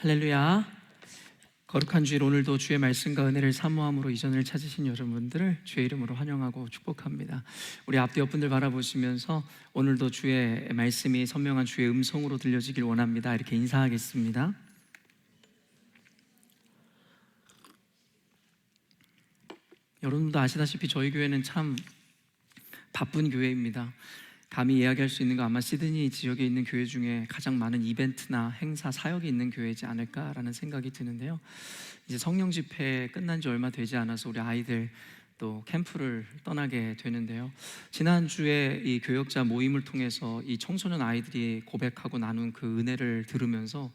할렐루야. 거룩한 주일, 오늘도 주의 말씀과 은혜를 사모함으로 이전을 찾으신 여러분들을 주의 이름으로 환영하고 축복합니다. 우리 앞뒤 옆분들 바라보시면서 오늘도 주의 말씀이 선명한 주의 음성으로 들려지길 원합니다. 이렇게 인사하겠습니다. 여러분도 아시다시피 저희 교회는 참 바쁜 교회입니다. 감히 이야기할 수 있는 거 아마 시드니 지역에 있는 교회 중에 가장 많은 이벤트나 행사, 사역이 있는 교회이지 않을까라는 생각이 드는데요. 이제 성령 집회 끝난 지 얼마 되지 않아서 우리 아이들 또 캠프를 떠나게 되는데요. 지난주에 이 교역자 모임을 통해서 이 청소년 아이들이 고백하고 나눈 그 은혜를 들으면서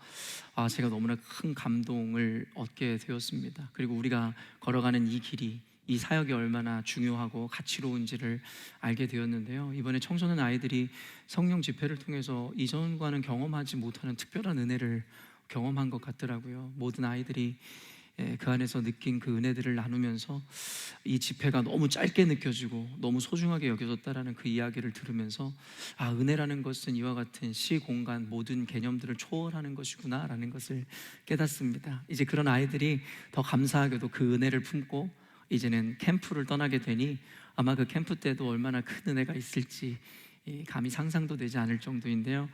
제가 너무나 큰 감동을 얻게 되었습니다. 그리고 우리가 걸어가는 이 길이, 이 사역이 얼마나 중요하고 가치로운지를 알게 되었는데요. 이번에 청소년 아이들이 성령 집회를 통해서 이전과는 경험하지 못하는 특별한 은혜를 경험한 것 같더라고요. 모든 아이들이 그 안에서 느낀 그 은혜들을 나누면서 이 집회가 너무 짧게 느껴지고 너무 소중하게 여겨졌다라는 그 이야기를 들으면서 은혜라는 것은 이와 같은 시, 공간 모든 개념들을 초월하는 것이구나 라는 것을 깨닫습니다. 이제 그런 아이들이 더 감사하게도 그 은혜를 품고 이제는 캠프를 떠나게 되니 아마 그 캠프 때도 얼마나 큰 은혜가 있을지 감히 상상도 되지 않을 정도인데요.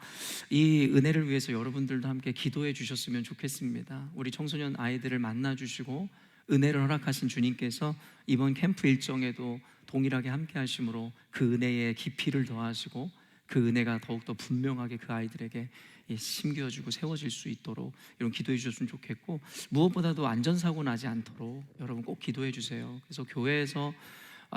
이 은혜를 위해서 여러분들도 함께 기도해 주셨으면 좋겠습니다. 우리 청소년 아이들을 만나 주시고 은혜를 허락하신 주님께서 이번 캠프 일정에도 동일하게 함께 하심으로 그 은혜의 깊이를 더하시고 그 은혜가 더욱더 분명하게 그 아이들에게 심겨주고 세워질 수 있도록 이런 기도해 주셨으면 좋겠고, 무엇보다도 안전사고 나지 않도록 여러분 꼭 기도해 주세요. 그래서 교회에서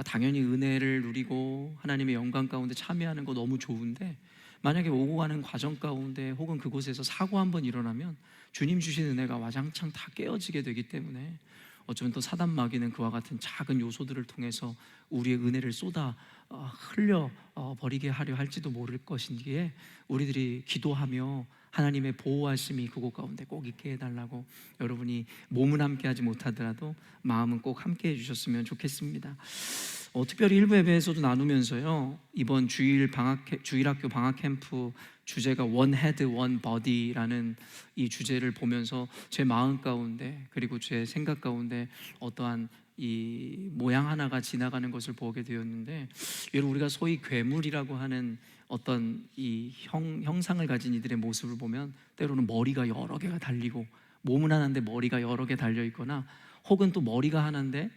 당연히 은혜를 누리고 하나님의 영광 가운데 참여하는 거 너무 좋은데, 만약에 오고 가는 과정 가운데 혹은 그곳에서 사고 한번 일어나면 주님 주신 은혜가 와장창 다 깨어지게 되기 때문에 어쩌면 또 사단 마귀는 그와 같은 작은 요소들을 통해서 우리의 은혜를 쏟아 흘려 버리게 하려 할지도 모를 것인기에 우리들이 기도하며 하나님의 보호하심이 그곳 가운데 꼭 있게 해달라고, 여러분이 몸은 함께 하지 못하더라도 마음은 꼭 함께 해주셨으면 좋겠습니다. 특별히 일부 예배에서도 나누면서요, 이번 주일학교 방학 캠프 주제가 One Head, One Body라는 이 주제를 보면서 제 마음 가운데 그리고 제 생각 가운데 어떠한 이 모양 하나가 지나가는 것을 보게 되었는데, 여러분, 우리가 소위 괴물이라고 하는 어떤 이 형상을 가진 이들의 모습을 보면 때로는 머리가 여러 개가 달리고 몸은 하나인데 머리가 여러 개 달려 있거나, 혹은 또 머리가 하나인데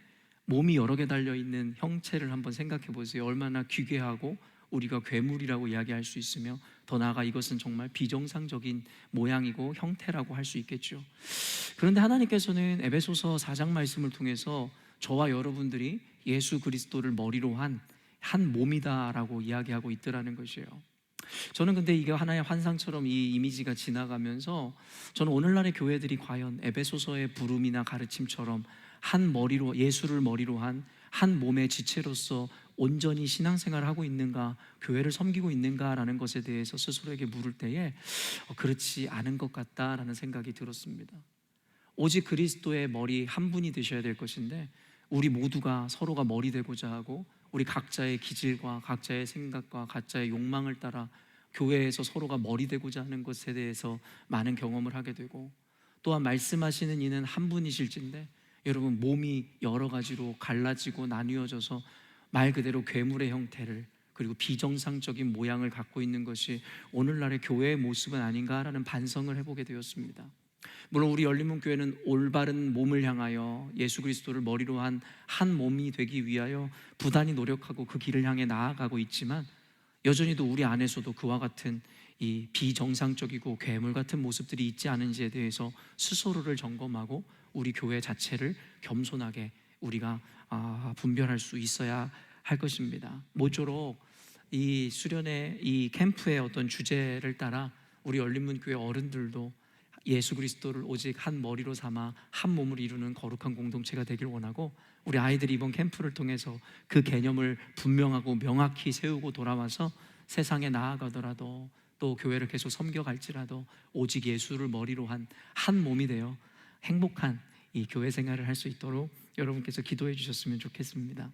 몸이 여러 개 달려 있는 형체를 한번 생각해 보세요. 얼마나 기괴하고 우리가 괴물이라고 이야기할 수 있으며, 더 나아가 이것은 정말 비정상적인 모양이고 형태라고 할 수 있겠죠. 그런데 하나님께서는 에베소서 4장 말씀을 통해서 저와 여러분들이 예수 그리스도를 머리로 한 몸이다라고 이야기하고 있더라는 것이에요. 저는 근데 이게 하나의 환상처럼 이 이미지가 지나가면서 저는 오늘날의 교회들이 과연 에베소서의 부름이나 가르침처럼 한 머리로, 예수를 머리로 한 몸의 지체로서 온전히 신앙생활을 하고 있는가, 교회를 섬기고 있는가라는 것에 대해서 스스로에게 물을 때에 그렇지 않은 것 같다라는 생각이 들었습니다. 오직 그리스도의 머리 한 분이 되셔야 될 것인데, 우리 모두가 서로가 머리 되고자 하고 우리 각자의 기질과 각자의 생각과 각자의 욕망을 따라 교회에서 서로가 머리 되고자 하는 것에 대해서 많은 경험을 하게 되고, 또한 말씀하시는 이는 한 분이실진데 여러분, 몸이 여러 가지로 갈라지고 나뉘어져서 말 그대로 괴물의 형태를, 그리고 비정상적인 모양을 갖고 있는 것이 오늘날의 교회의 모습은 아닌가라는 반성을 해보게 되었습니다. 물론 우리 열린문교회는 올바른 몸을 향하여 예수 그리스도를 머리로 한 몸이 되기 위하여 부단히 노력하고 그 길을 향해 나아가고 있지만, 여전히도 우리 안에서도 그와 같은 이 비정상적이고 괴물 같은 모습들이 있지 않은지에 대해서 스스로를 점검하고 우리 교회 자체를 겸손하게 우리가 분별할 수 있어야 할 것입니다. 모쪼록 이 수련회, 이 캠프의 어떤 주제를 따라 우리 열린문교회 어른들도 예수 그리스도를 오직 한 머리로 삼아 한 몸을 이루는 거룩한 공동체가 되길 원하고, 우리 아이들이 이번 캠프를 통해서 그 개념을 분명하고 명확히 세우고 돌아와서 세상에 나아가더라도 또 교회를 계속 섬겨갈지라도 오직 예수를 머리로 한 몸이 되어 행복한 이 교회 생활을 할 수 있도록 여러분께서 기도해 주셨으면 좋겠습니다.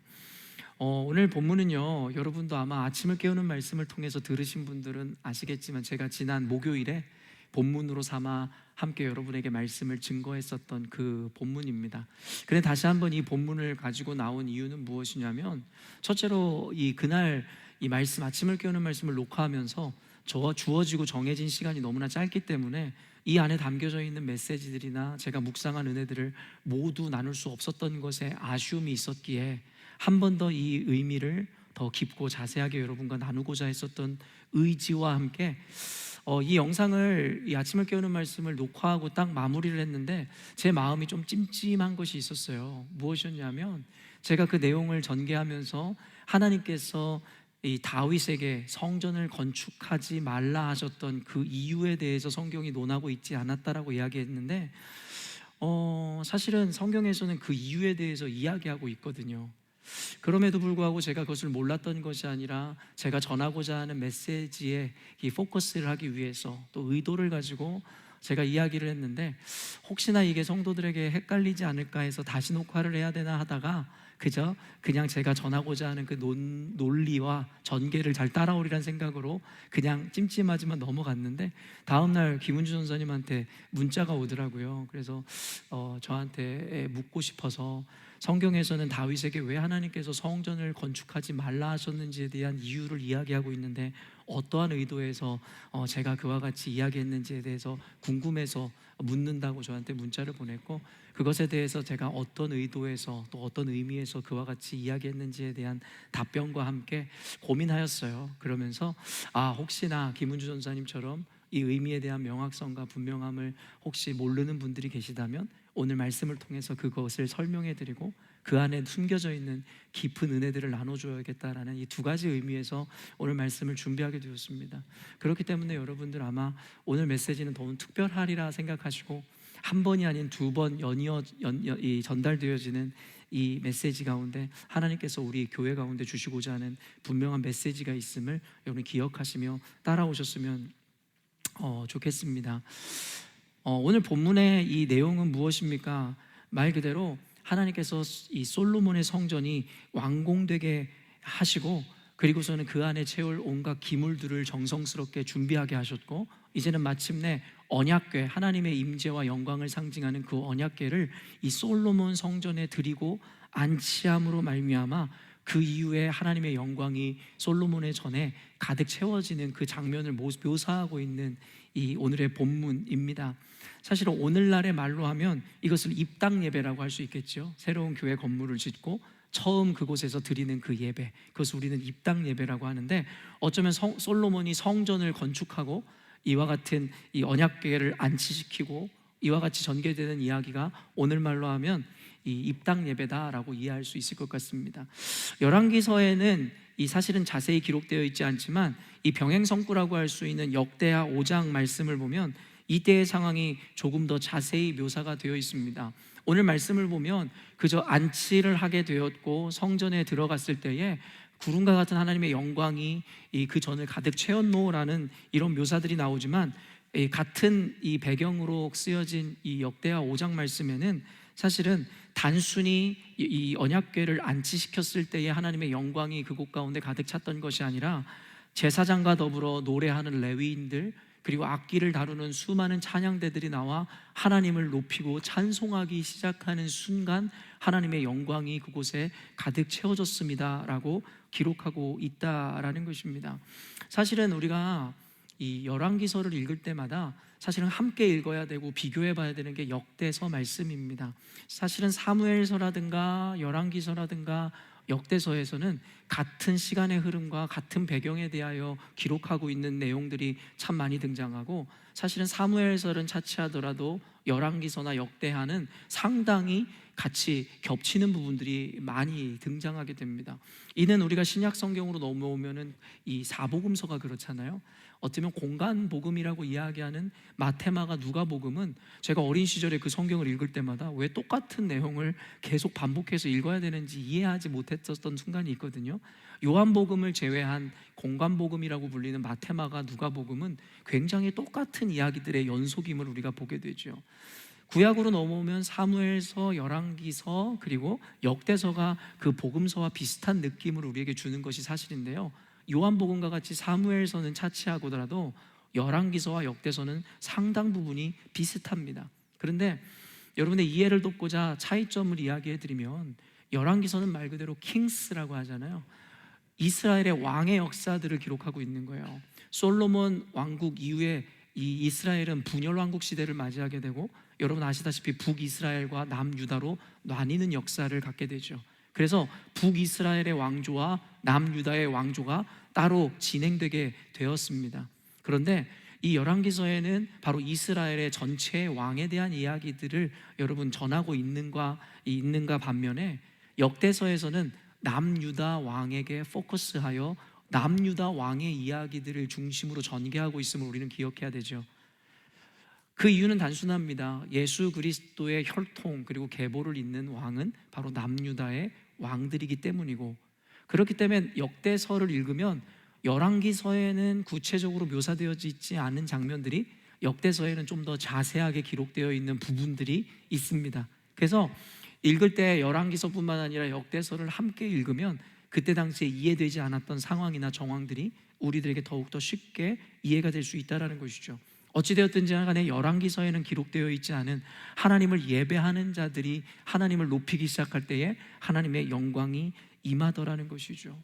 오늘 본문은요, 여러분도 아마 아침을 깨우는 말씀을 통해서 들으신 분들은 아시겠지만 제가 지난 목요일에 본문으로 삼아 함께 여러분에게 말씀을 증거했었던 그 본문입니다. 그런데 다시 한번 이 본문을 가지고 나온 이유는 무엇이냐면, 첫째로 그날 이 말씀, 아침을 깨우는 말씀을 녹화하면서 주어지고 정해진 시간이 너무나 짧기 때문에 이 안에 담겨져 있는 메시지들이나 제가 묵상한 은혜들을 모두 나눌 수 없었던 것에 아쉬움이 있었기에 한 번 더 이 의미를 더 깊고 자세하게 여러분과 나누고자 했었던 의지와 함께 이 영상을, 이 아침을 깨우는 말씀을 녹화하고 딱 마무리를 했는데 제 마음이 좀 찜찜한 것이 있었어요. 무엇이었냐면, 제가 그 내용을 전개하면서 하나님께서 이 다윗에게 성전을 건축하지 말라 하셨던 그 이유에 대해서 성경이 논하고 있지 않았다라고 이야기했는데, 사실은 성경에서는 그 이유에 대해서 이야기하고 있거든요. 그럼에도 불구하고 제가 그것을 몰랐던 것이 아니라 제가 전하고자 하는 메시지에 이 포커스를 하기 위해서 또 의도를 가지고 제가 이야기를 했는데, 혹시나 이게 성도들에게 헷갈리지 않을까 해서 다시 녹화를 해야 되나 하다가 그냥 제가 전하고자 하는 그 논리와 전개를 잘 따라오리란 생각으로 그냥 찜찜하지만 넘어갔는데, 다음날 김은주 전사님한테 문자가 오더라고요. 그래서 저한테 묻고 싶어서 성경에서는 다윗에게 왜 하나님께서 성전을 건축하지 말라 하셨는지에 대한 이유를 이야기하고 있는데 어떠한 의도에서 제가 그와 같이 이야기했는지에 대해서 궁금해서 묻는다고 저한테 문자를 보냈고, 그것에 대해서 제가 어떤 의도에서 또 어떤 의미에서 그와 같이 이야기했는지에 대한 답변과 함께 고민하였어요. 그러면서 혹시나 김은주 전사님처럼 이 의미에 대한 명확성과 분명함을 혹시 모르는 분들이 계시다면 오늘 말씀을 통해서 그것을 설명해드리고 그 안에 숨겨져 있는 깊은 은혜들을 나눠줘야겠다라는 이 두 가지 의미에서 오늘 말씀을 준비하게 되었습니다. 그렇기 때문에 여러분들 아마 오늘 메시지는 더욱 특별하리라 생각하시고 한 번이 아닌 두 번 연이어 전달되어지는 이 메시지 가운데 하나님께서 우리 교회 가운데 주시고자 하는 분명한 메시지가 있음을 여러분 기억하시며 따라오셨으면 좋겠습니다. 오늘 본문의 이 내용은 무엇입니까? 말 그대로 하나님께서 이 솔로몬의 성전이 완공되게 하시고, 그리고서는 그 안에 채울 온갖 기물들을 정성스럽게 준비하게 하셨고, 이제는 마침내 언약궤, 하나님의 임재와 영광을 상징하는 그 언약궤를 이 솔로몬 성전에 드리고 안치함으로 말미암아 그 이후에 하나님의 영광이 솔로몬의 전에 가득 채워지는 그 장면을 묘사하고 있는 이 오늘의 본문입니다. 사실은 오늘날의 말로 하면 이것을 입당 예배라고 할 수 있겠죠. 새로운 교회 건물을 짓고 처음 그곳에서 드리는 그 예배, 그것을 우리는 입당 예배라고 하는데, 어쩌면 솔로몬이 성전을 건축하고 이와 같은 이 언약궤를 안치시키고 이와 같이 전개되는 이야기가 오늘 말로 하면 이 입당 예배다라고 이해할 수 있을 것 같습니다. 열왕기서에는 이 사실은 자세히 기록되어 있지 않지만 이 병행성구라고 할 수 있는 역대하 5장 말씀을 보면 이때의 상황이 조금 더 자세히 묘사가 되어 있습니다. 오늘 말씀을 보면 그저 안치를 하게 되었고 성전에 들어갔을 때에 구름과 같은 하나님의 영광이 그 전을 가득 채웠노라는 이런 묘사들이 나오지만, 같은 이 배경으로 쓰여진 이 역대하 5장 말씀에는 사실은 단순히 이 언약궤를 안치시켰을 때에 하나님의 영광이 그곳 가운데 가득 찼던 것이 아니라 제사장과 더불어 노래하는 레위인들, 그리고 악기를 다루는 수많은 찬양대들이 나와 하나님을 높이고 찬송하기 시작하는 순간 하나님의 영광이 그곳에 가득 채워졌습니다 라고 기록하고 있다라는 것입니다. 사실은 우리가 이 열왕기서를 읽을 때마다 사실은 함께 읽어야 되고 비교해 봐야 되는 게 역대서 말씀입니다. 사실은 사무엘서라든가 열왕기서라든가 역대서에서는 같은 시간의 흐름과 같은 배경에 대하여 기록하고 있는 내용들이 참 많이 등장하고, 사실은 사무엘서는 차치하더라도 열왕기서나 역대하는 상당히 같이 겹치는 부분들이 많이 등장하게 됩니다. 이는 우리가 신약 성경으로 넘어오면은 이 사복음서가 그렇잖아요. 어쩌면 공간 복음이라고 이야기하는 마태마가 누가복음은 제가 어린 시절에 그 성경을 읽을 때마다 왜 똑같은 내용을 계속 반복해서 읽어야 되는지 이해하지 못했었던 순간이 있거든요. 요한복음을 제외한 공간복음이라고 불리는 마태마가 누가복음은 굉장히 똑같은 이야기들의 연속임을 우리가 보게 되죠. 구약으로 넘어오면 사무엘서, 열왕기서, 그리고 역대서가 그 복음서와 비슷한 느낌을 우리에게 주는 것이 사실인데요, 요한복음과 같이 사무엘서는 차치하고더라도 열왕기서와 역대서는 상당 부분이 비슷합니다. 그런데 여러분의 이해를 돕고자 차이점을 이야기해 드리면, 열왕기서는 말 그대로 킹스라고 하잖아요. 이스라엘의 왕의 역사들을 기록하고 있는 거예요. 솔로몬 왕국 이후에 이 이스라엘은 분열 왕국 시대를 맞이하게 되고, 여러분 아시다시피 북이스라엘과 남유다로 나뉘는 역사를 갖게 되죠. 그래서 북이스라엘의 왕조와 남유다의 왕조가 따로 진행되게 되었습니다. 그런데 이 열왕기서에는 바로 이스라엘의 전체 왕에 대한 이야기들을 여러분 전하고 있는가 반면에, 역대서에서는 남유다 왕에게 포커스하여 남유다 왕의 이야기들을 중심으로 전개하고 있음을 우리는 기억해야 되죠. 그 이유는 단순합니다. 예수 그리스도의 혈통 그리고 계보를 잇는 왕은 바로 남유다의 왕들이기 때문이고, 그렇기 때문에 역대서를 읽으면 열왕기서에는 구체적으로 묘사되어져 있지 않은 장면들이 역대서에는 좀 더 자세하게 기록되어 있는 부분들이 있습니다. 그래서 읽을 때 열왕기서뿐만 아니라 역대서를 함께 읽으면 그때 당시에 이해되지 않았던 상황이나 정황들이 우리들에게 더욱더 쉽게 이해가 될 수 있다는 것이죠. 어찌되었든지 간에 열왕기서에는 기록되어 있지 않은 하나님을 예배하는 자들이 하나님을 높이기 시작할 때에 하나님의 영광이 임하더라는 것이죠.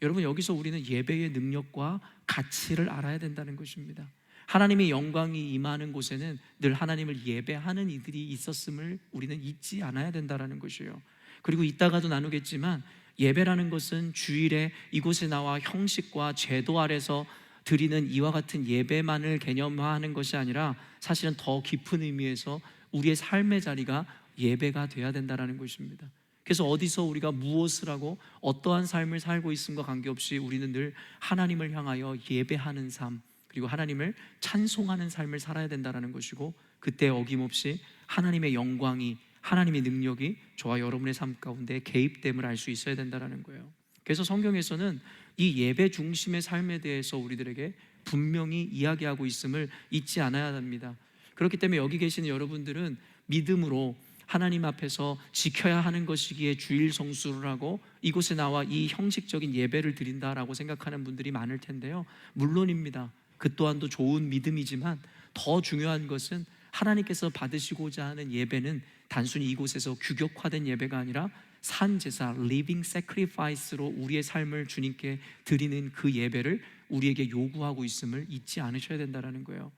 여러분, 여기서 우리는 예배의 능력과 가치를 알아야 된다는 것입니다. 하나님의 영광이 임하는 곳에는 늘 하나님을 예배하는 이들이 있었음을 우리는 잊지 않아야 된다는 것이에요. 그리고 이따가도 나누겠지만, 예배라는 것은 주일에 이곳에 나와 형식과 제도 아래서 드리는 이와 같은 예배만을 개념화하는 것이 아니라 사실은 더 깊은 의미에서 우리의 삶의 자리가 예배가 돼야 된다는 것입니다. 그래서 어디서 우리가 무엇을 하고 어떠한 삶을 살고 있음과 관계없이 우리는 늘 하나님을 향하여 예배하는 삶, 그리고 하나님을 찬송하는 삶을 살아야 된다는 것이고, 그때 어김없이 하나님의 영광이, 하나님의 능력이 저와 여러분의 삶 가운데 개입됨을 알 수 있어야 된다는 거예요. 그래서 성경에서는 이 예배 중심의 삶에 대해서 우리들에게 분명히 이야기하고 있음을 잊지 않아야 합니다. 그렇기 때문에 여기 계시는 여러분들은 믿음으로 하나님 앞에서 지켜야 하는 것이기에 주일 성수를 하고 이곳에 나와 이 형식적인 예배를 드린다라고 생각하는 분들이 많을 텐데요, 물론입니다. 그 또한도 좋은 믿음이지만 더 중요한 것은 하나님께서 받으시고자 하는 예배는 단순히 이곳에서 규격화된 예배가 아니라 산제사, living sacrifice로 우리의 삶을 주님께 드리는 그 예배를 우리에게 요구하고 있음을 잊지 않으셔야 된다는 거예요.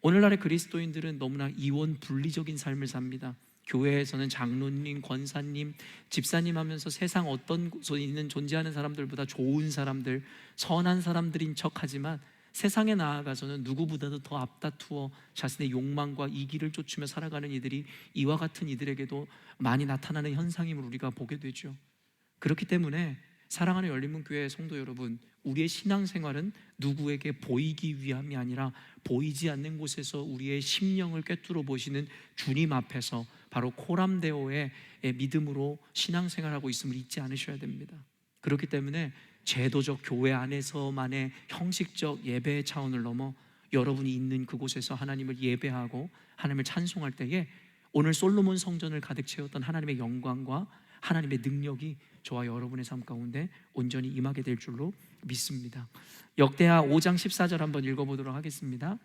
오늘날의 그리스도인들은 너무나 이원 분리적인 삶을 삽니다. 교회에서는 장로님, 권사님, 집사님 하면서 세상 어떤 곳에 있는 존재하는 사람들보다 좋은 사람들, 선한 사람들인 척하지만 세상에 나아가서는 누구보다도 더 앞다투어 자신의 욕망과 이기를 쫓으며 살아가는 이들이 이와 같은 이들에게도 많이 나타나는 현상임을 우리가 보게 되죠. 그렇기 때문에 사랑하는 열린문교회 성도 여러분, 우리의 신앙생활은 누구에게 보이기 위함이 아니라 보이지 않는 곳에서 우리의 심령을 꿰뚫어 보시는 주님 앞에서 바로 코람데오의 믿음으로 신앙생활하고 있음을 잊지 않으셔야 됩니다. 그렇기 때문에 제도적 교회 안에서만의 형식적 예배의 차원을 넘어 여러분이 있는 그곳에서 하나님을 예배하고 하나님을 찬송할 때에 오늘 솔로몬 성전을 가득 채웠던 하나님의 영광과 하나님의 능력이 저와 여러분의 삶 가운데 온전히 임하게 될 줄로 믿습니다. 역대하 5장 14절 한번 읽어보도록 하겠습니다.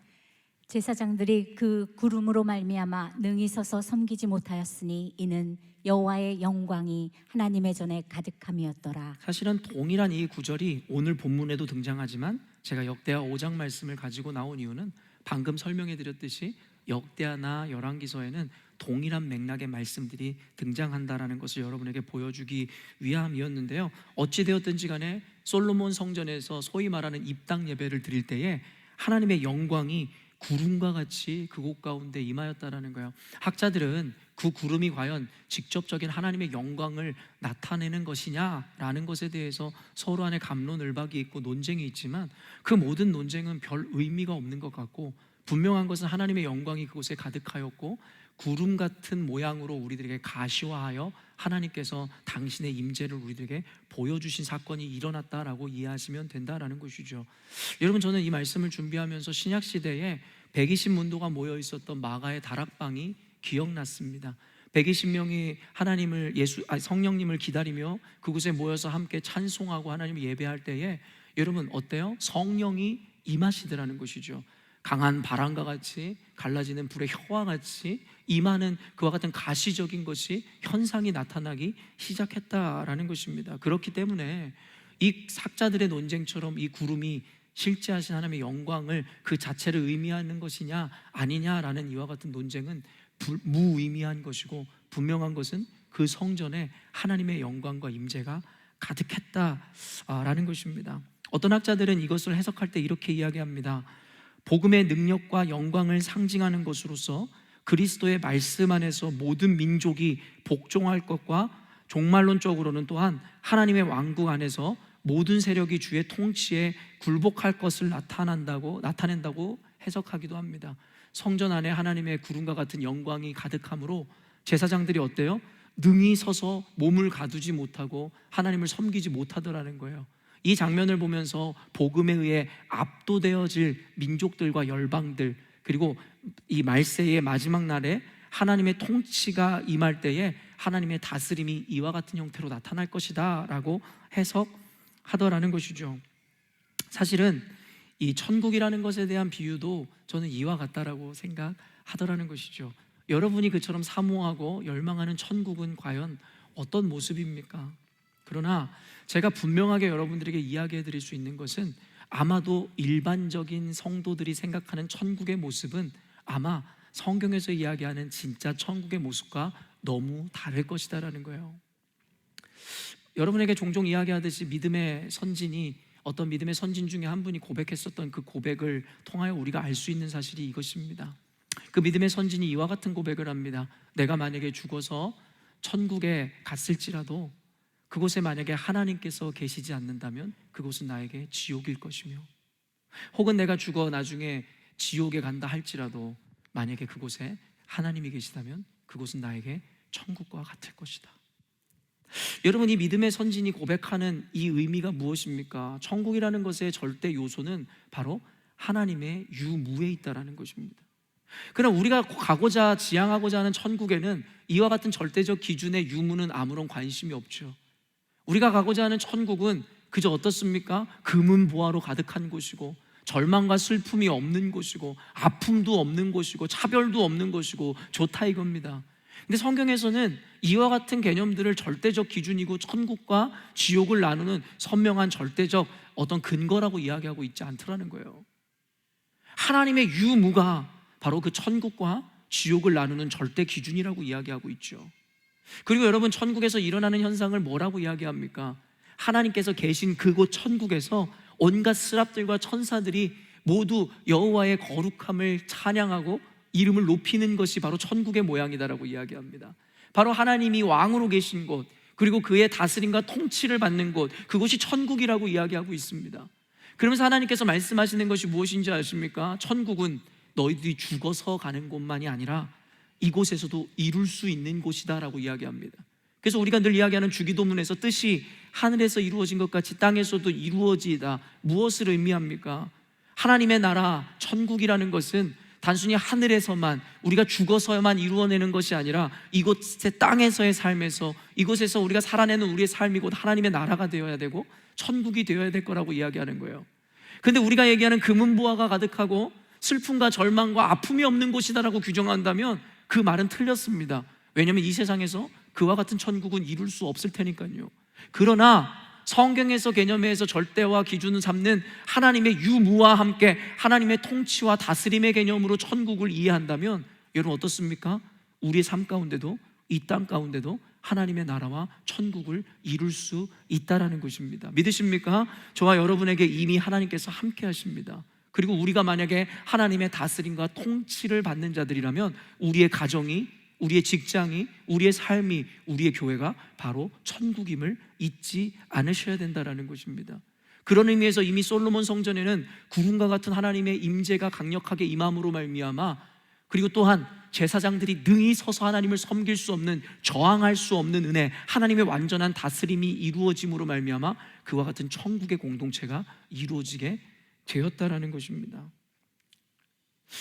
제사장들이 그 구름으로 말미암아 능히 서서 섬기지 못하였으니 이는 여호와의 영광이 하나님의 전에 가득함이었더라. 사실은 동일한 이 구절이 오늘 본문에도 등장하지만 제가 역대하 5장 말씀을 가지고 나온 이유는 방금 설명해 드렸듯이 역대하나 열왕기서에는 동일한 맥락의 말씀들이 등장한다라는 것을 여러분에게 보여주기 위함이었는데요, 어찌되었든지 간에 솔로몬 성전에서 소위 말하는 입당 예배를 드릴 때에 하나님의 영광이 구름과 같이 그곳 가운데 임하였다라는 거예요. 학자들은 그 구름이 과연 직접적인 하나님의 영광을 나타내는 것이냐라는 것에 대해서 서로 안에 갑론을박이 있고 논쟁이 있지만, 그 모든 논쟁은 별 의미가 없는 것 같고, 분명한 것은 하나님의 영광이 그곳에 가득하였고 구름 같은 모양으로 우리들에게 가시화하여 하나님께서 당신의 임재를 우리들에게 보여주신 사건이 일어났다라고 이해하시면 된다라는 것이죠. 여러분, 저는 이 말씀을 준비하면서 신약시대에 120문도가 모여 있었던 마가의 다락방이 기억났습니다. 120명이 성령님을 기다리며 그곳에 모여서 함께 찬송하고 하나님을 예배할 때에 여러분 어때요? 성령이 임하시더라는 것이죠. 강한 바람과 같이 갈라지는 불의 혀와 같이 임하는 그와 같은 가시적인 것이 현상이 나타나기 시작했다라는 것입니다. 그렇기 때문에 이 학자들의 논쟁처럼 이 구름이 실제하신 하나님의 영광을 그 자체를 의미하는 것이냐 아니냐라는 이와 같은 논쟁은 무의미한 것이고, 분명한 것은 그 성전에 하나님의 영광과 임재가 가득했다라는 것입니다. 어떤 학자들은 이것을 해석할 때 이렇게 이야기합니다. 복음의 능력과 영광을 상징하는 것으로서 그리스도의 말씀 안에서 모든 민족이 복종할 것과, 종말론적으로는 또한 하나님의 왕국 안에서 모든 세력이 주의 통치에 굴복할 것을 나타낸다고 해석하기도 합니다. 성전 안에 하나님의 구름과 같은 영광이 가득함으로 제사장들이 어때요? 능히 서서 몸을 가두지 못하고 하나님을 섬기지 못하더라는 거예요. 이 장면을 보면서 복음에 의해 압도되어질 민족들과 열방들, 그리고 이 말세의 마지막 날에 하나님의 통치가 임할 때에 하나님의 다스림이 이와 같은 형태로 나타날 것이다 라고 해석하더라는 것이죠. 사실은 이 천국이라는 것에 대한 비유도 저는 이와 같다라고 생각하더라는 것이죠. 여러분이 그처럼 사모하고 열망하는 천국은 과연 어떤 모습입니까? 그러나 제가 분명하게 여러분들에게 이야기해 드릴 수 있는 것은, 아마도 일반적인 성도들이 생각하는 천국의 모습은 아마 성경에서 이야기하는 진짜 천국의 모습과 너무 다를 것이다라는 거예요. 여러분에게 종종 이야기하듯이 믿음의 선진이, 어떤 믿음의 선진 중에 한 분이 고백했었던 그 고백을 통하여 우리가 알 수 있는 사실이 이것입니다. 그 믿음의 선진이 이와 같은 고백을 합니다. 내가 만약에 죽어서 천국에 갔을지라도 그곳에 만약에 하나님께서 계시지 않는다면 그곳은 나에게 지옥일 것이며, 혹은 내가 죽어 나중에 지옥에 간다 할지라도 만약에 그곳에 하나님이 계시다면 그곳은 나에게 천국과 같을 것이다. 여러분, 이 믿음의 선진이 고백하는 이 의미가 무엇입니까? 천국이라는 것의 절대 요소는 바로 하나님의 유무에 있다라는 것입니다. 그러나 우리가 가고자 지향하고자 하는 천국에는 이와 같은 절대적 기준의 유무는 아무런 관심이 없죠. 우리가 가고자 하는 천국은 그저 어떻습니까? 금은 보화로 가득한 곳이고, 절망과 슬픔이 없는 곳이고, 아픔도 없는 곳이고, 차별도 없는 곳이고, 좋다 이겁니다. 근데 성경에서는 이와 같은 개념들을 절대적 기준이고 천국과 지옥을 나누는 선명한 절대적 어떤 근거라고 이야기하고 있지 않더라는 거예요. 하나님의 유무가 바로 그 천국과 지옥을 나누는 절대 기준이라고 이야기하고 있죠. 그리고 여러분, 천국에서 일어나는 현상을 뭐라고 이야기합니까? 하나님께서 계신 그곳 천국에서 온갖 스랍들과 천사들이 모두 여호와의 거룩함을 찬양하고 이름을 높이는 것이 바로 천국의 모양이다라고 이야기합니다. 바로 하나님이 왕으로 계신 곳, 그리고 그의 다스림과 통치를 받는 곳, 그곳이 천국이라고 이야기하고 있습니다. 그러면서 하나님께서 말씀하시는 것이 무엇인지 아십니까? 천국은 너희들이 죽어서 가는 곳만이 아니라 이곳에서도 이룰 수 있는 곳이다라고 이야기합니다. 그래서 우리가 늘 이야기하는 주기도문에서 뜻이 하늘에서 이루어진 것 같이 땅에서도 이루어지다, 무엇을 의미합니까? 하나님의 나라 천국이라는 것은 단순히 하늘에서만, 우리가 죽어서만 이루어내는 것이 아니라 이곳의 땅에서의 삶에서, 이곳에서 우리가 살아내는 우리의 삶이 곧 하나님의 나라가 되어야 되고 천국이 되어야 될 거라고 이야기하는 거예요. 근데 우리가 얘기하는 금은 보화가 가득하고 슬픔과 절망과 아픔이 없는 곳이다라고 규정한다면 그 말은 틀렸습니다. 왜냐하면 이 세상에서 그와 같은 천국은 이룰 수 없을 테니까요. 그러나 성경에서 개념에서 절대와 기준을 삼는 하나님의 유무와 함께 하나님의 통치와 다스림의 개념으로 천국을 이해한다면 여러분 어떻습니까? 우리의 삶 가운데도, 이 땅 가운데도 하나님의 나라와 천국을 이룰 수 있다라는 것입니다. 믿으십니까? 저와 여러분에게 이미 하나님께서 함께 하십니다. 그리고 우리가 만약에 하나님의 다스림과 통치를 받는 자들이라면 우리의 가정이, 우리의 직장이, 우리의 삶이, 우리의 교회가 바로 천국임을 잊지 않으셔야 된다는 것입니다. 그런 의미에서 이미 솔로몬 성전에는 구름과 같은 하나님의 임재가 강력하게 임함으로 말미암아, 그리고 또한 제사장들이 능히 서서 하나님을 섬길 수 없는, 저항할 수 없는 은혜, 하나님의 완전한 다스림이 이루어짐으로 말미암아 그와 같은 천국의 공동체가 이루어지게 되었다라는 것입니다.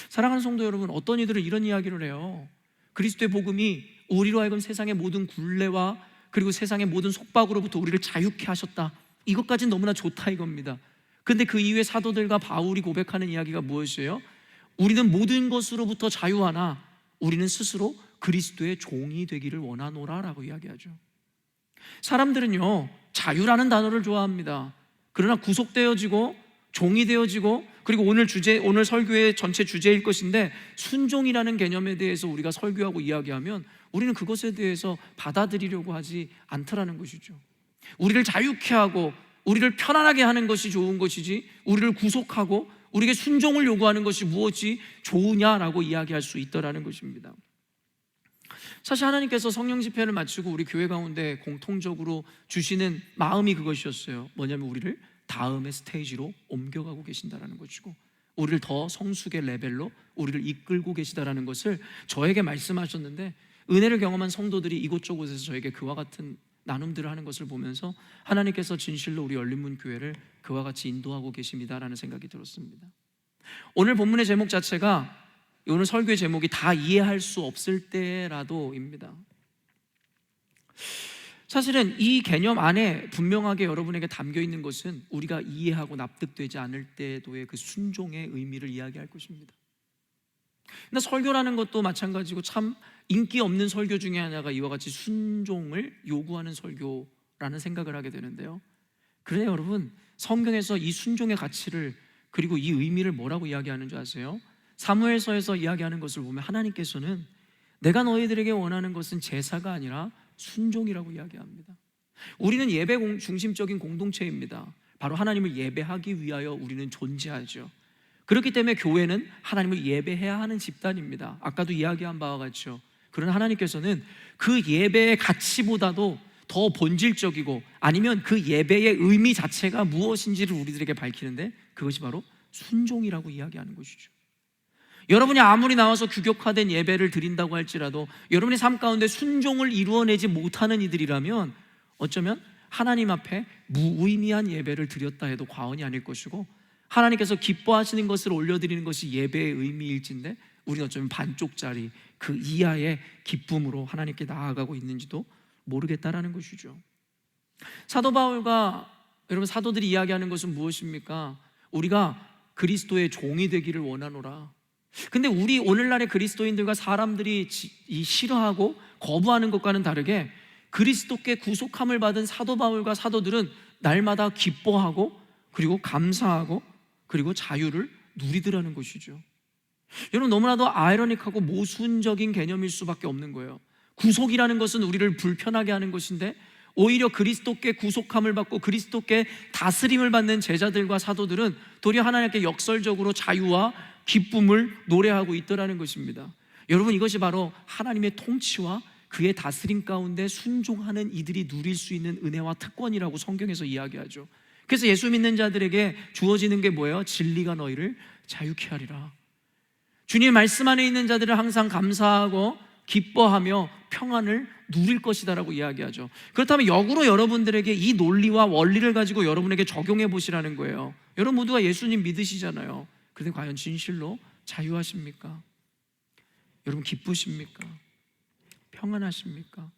사랑하는 성도 여러분, 어떤 이들은 이런 이야기를 해요. 그리스도의 복음이 우리로 하여금 세상의 모든 굴레와 그리고 세상의 모든 속박으로부터 우리를 자유케 하셨다. 이것까지는 너무나 좋다 이겁니다. 근데 그 이후에 사도들과 바울이 고백하는 이야기가 무엇이에요? 우리는 모든 것으로부터 자유하나 우리는 스스로 그리스도의 종이 되기를 원하노라 라고 이야기하죠. 사람들은요, 자유라는 단어를 좋아합니다. 그러나 구속되어지고 종이 되어지고, 그리고 오늘 설교의 전체 주제일 것인데, 순종이라는 개념에 대해서 우리가 설교하고 이야기하면 우리는 그것에 대해서 받아들이려고 하지 않더라는 것이죠. 우리를 자유케 하고 우리를 편안하게 하는 것이 좋은 것이지, 우리를 구속하고 우리에게 순종을 요구하는 것이 무엇이 좋으냐라고 이야기할 수 있더라는 것입니다. 사실 하나님께서 성령 집회를 마치고 우리 교회 가운데 공통적으로 주시는 마음이 그것이었어요. 뭐냐면 우리를 다음의 스테이지로 옮겨가고 계신다라는 것이고, 우리를 더 성숙의 레벨로 우리를 이끌고 계시다라는 것을 저에게 말씀하셨는데, 은혜를 경험한 성도들이 이곳저곳에서 저에게 그와 같은 나눔들을 하는 것을 보면서 하나님께서 진실로 우리 열린문 교회를 그와 같이 인도하고 계십니다라는 생각이 들었습니다. 오늘 본문의 제목 자체가, 오늘 설교의 제목이 다 이해할 수 없을 때라도입니다. 사실은 이 개념 안에 분명하게 여러분에게 담겨 있는 것은 우리가 이해하고 납득되지 않을 때도의 그 순종의 의미를 이야기할 것입니다. 근데 설교라는 것도 마찬가지고 참 인기 없는 설교 중에 하나가 이와 같이 순종을 요구하는 설교라는 생각을 하게 되는데요. 그래요, 여러분, 성경에서 이 순종의 가치를, 그리고 이 의미를 뭐라고 이야기하는 줄 아세요? 사무엘서에서 이야기하는 것을 보면 하나님께서는 내가 너희들에게 원하는 것은 제사가 아니라 순종이라고 이야기합니다. 우리는 예배 중심적인 공동체입니다. 바로 하나님을 예배하기 위하여 우리는 존재하죠. 그렇기 때문에 교회는 하나님을 예배해야 하는 집단입니다. 아까도 이야기한 바와 같죠. 그러나 하나님께서는 그 예배의 가치보다도 더 본질적이고, 아니면 그 예배의 의미 자체가 무엇인지를 우리들에게 밝히는데, 그것이 바로 순종이라고 이야기하는 것이죠. 여러분이 아무리 나와서 규격화된 예배를 드린다고 할지라도 여러분의 삶 가운데 순종을 이루어내지 못하는 이들이라면 어쩌면 하나님 앞에 무의미한 예배를 드렸다 해도 과언이 아닐 것이고, 하나님께서 기뻐하시는 것을 올려드리는 것이 예배의 의미일진데 우리는 어쩌면 반쪽짜리 그 이하의 기쁨으로 하나님께 나아가고 있는지도 모르겠다라는 것이죠. 사도 바울과 여러분 사도들이 이야기하는 것은 무엇입니까? 우리가 그리스도의 종이 되기를 원하노라. 근데 우리 오늘날의 그리스도인들과 사람들이 싫어하고 거부하는 것과는 다르게 그리스도께 구속함을 받은 사도 바울과 사도들은 날마다 기뻐하고, 그리고 감사하고, 그리고 자유를 누리더라는 것이죠. 여러분, 너무나도 아이러닉하고 모순적인 개념일 수밖에 없는 거예요. 구속이라는 것은 우리를 불편하게 하는 것인데, 오히려 그리스도께 구속함을 받고 그리스도께 다스림을 받는 제자들과 사도들은 도리어 하나님께 역설적으로 자유와 기쁨을 노래하고 있더라는 것입니다. 여러분, 이것이 바로 하나님의 통치와 그의 다스림 가운데 순종하는 이들이 누릴 수 있는 은혜와 특권이라고 성경에서 이야기하죠. 그래서 예수 믿는 자들에게 주어지는 게 뭐예요? 진리가 너희를 자유케 하리라. 주님의 말씀 안에 있는 자들은 항상 감사하고 기뻐하며 평안을 누릴 것이다라고 이야기하죠. 그렇다면 역으로 여러분들에게 이 논리와 원리를 가지고 여러분에게 적용해 보시라는 거예요. 여러분 모두가 예수님 믿으시잖아요. 그런데 과연 진실로 자유하십니까? 여러분 기쁘십니까? 평안하십니까?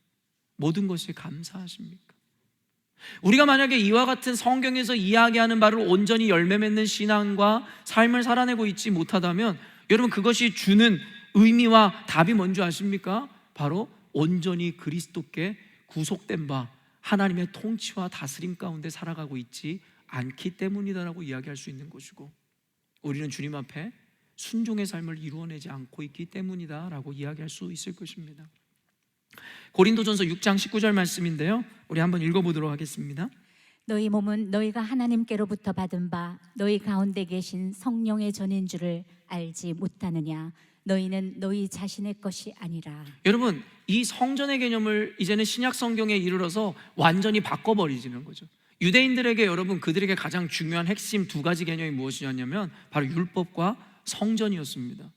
모든 것이 감사하십니까? 우리가 만약에 이와 같은 성경에서 이야기하는 바를 온전히 열매 맺는 신앙과 삶을 살아내고 있지 못하다면 여러분 그것이 주는 의미와 답이 뭔지 아십니까? 바로 온전히 그리스도께 구속된 바 하나님의 통치와 다스림 가운데 살아가고 있지 않기 때문이다라고 이야기할 수 있는 것이고, 우리는 주님 앞에 순종의 삶을 이루어내지 않고 있기 때문이다라고 이야기할 수 있을 것입니다. 고린도전서 6장 19절 말씀인데요, 우리 한번 읽어보도록 하겠습니다. 너희 몸은 너희가 하나님께로부터 받은 바 너희 가운데 계신 성령의 전인 줄을 알지 못하느냐? 너희는 너희 자신의 것이 아니라. 여러분, 이 성전의 개념을 이제는 신약 성경에 이르러서 완전히 바꿔버리는 거죠. 유대인들에게 여러분 그들에게 가장 중요한 핵심 두 가지 개념이 무엇이었냐면 바로 율법과 성전이었습니다.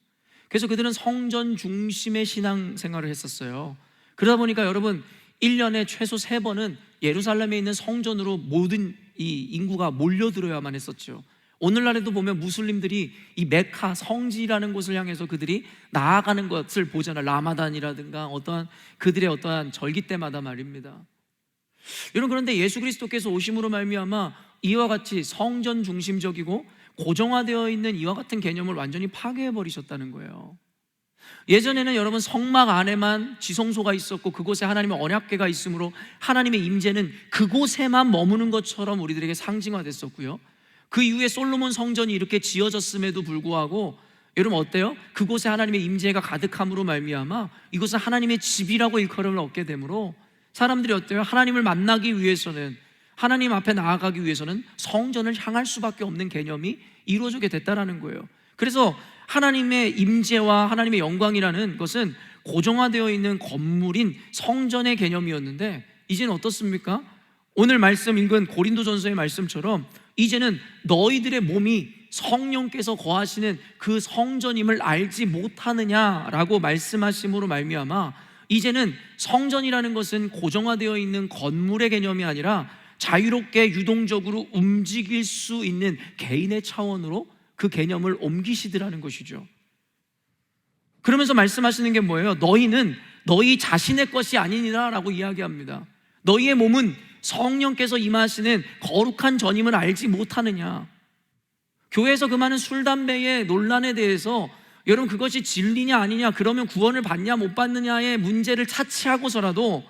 그래서 그들은 성전 중심의 신앙생활을 했었어요. 그러다 보니까 여러분 1년에 최소 3번은 예루살렘에 있는 성전으로 모든 이 인구가 몰려들어야만 했었죠. 오늘날에도 보면 무슬림들이 이 메카 성지라는 곳을 향해서 그들이 나아가는 것을 보잖아요. 라마단이라든가 어떠한 그들의 어떠한 절기 때마다 말입니다. 여러분, 그런데 예수 그리스도께서 오심으로 말미암아 이와 같이 성전 중심적이고 고정화되어 있는 이와 같은 개념을 완전히 파괴해 버리셨다는 거예요. 예전에는 여러분 성막 안에만 지성소가 있었고 그곳에 하나님의 언약궤가 있으므로 하나님의 임재는 그곳에만 머무는 것처럼 우리들에게 상징화됐었고요. 그 이후에 솔로몬 성전이 이렇게 지어졌음에도 불구하고 여러분 어때요? 그곳에 하나님의 임재가 가득함으로 말미암아 이곳은 하나님의 집이라고 일컬음을 얻게 되므로 사람들이 어때요? 하나님을 만나기 위해서는, 하나님 앞에 나아가기 위해서는 성전을 향할 수밖에 없는 개념이 이루어지게 됐다라는 거예요. 그래서 하나님의 임재와 하나님의 영광이라는 것은 고정화되어 있는 건물인 성전의 개념이었는데 이제는 어떻습니까? 오늘 말씀 읽은 고린도전서의 말씀처럼 이제는 너희들의 몸이 성령께서 거하시는 그 성전임을 알지 못하느냐라고 말씀하심으로 말미암아 이제는 성전이라는 것은 고정화되어 있는 건물의 개념이 아니라 자유롭게 유동적으로 움직일 수 있는 개인의 차원으로 그 개념을 옮기시더라는 것이죠. 그러면서 말씀하시는 게 뭐예요? 너희는 너희 자신의 것이 아니니라 라고 이야기합니다. 너희의 몸은 성령께서 임하시는 거룩한 전임을 알지 못하느냐. 교회에서 그 많은 술, 담배의 논란에 대해서 여러분 그것이 진리냐 아니냐, 그러면 구원을 받냐 못 받느냐의 문제를 차치하고서라도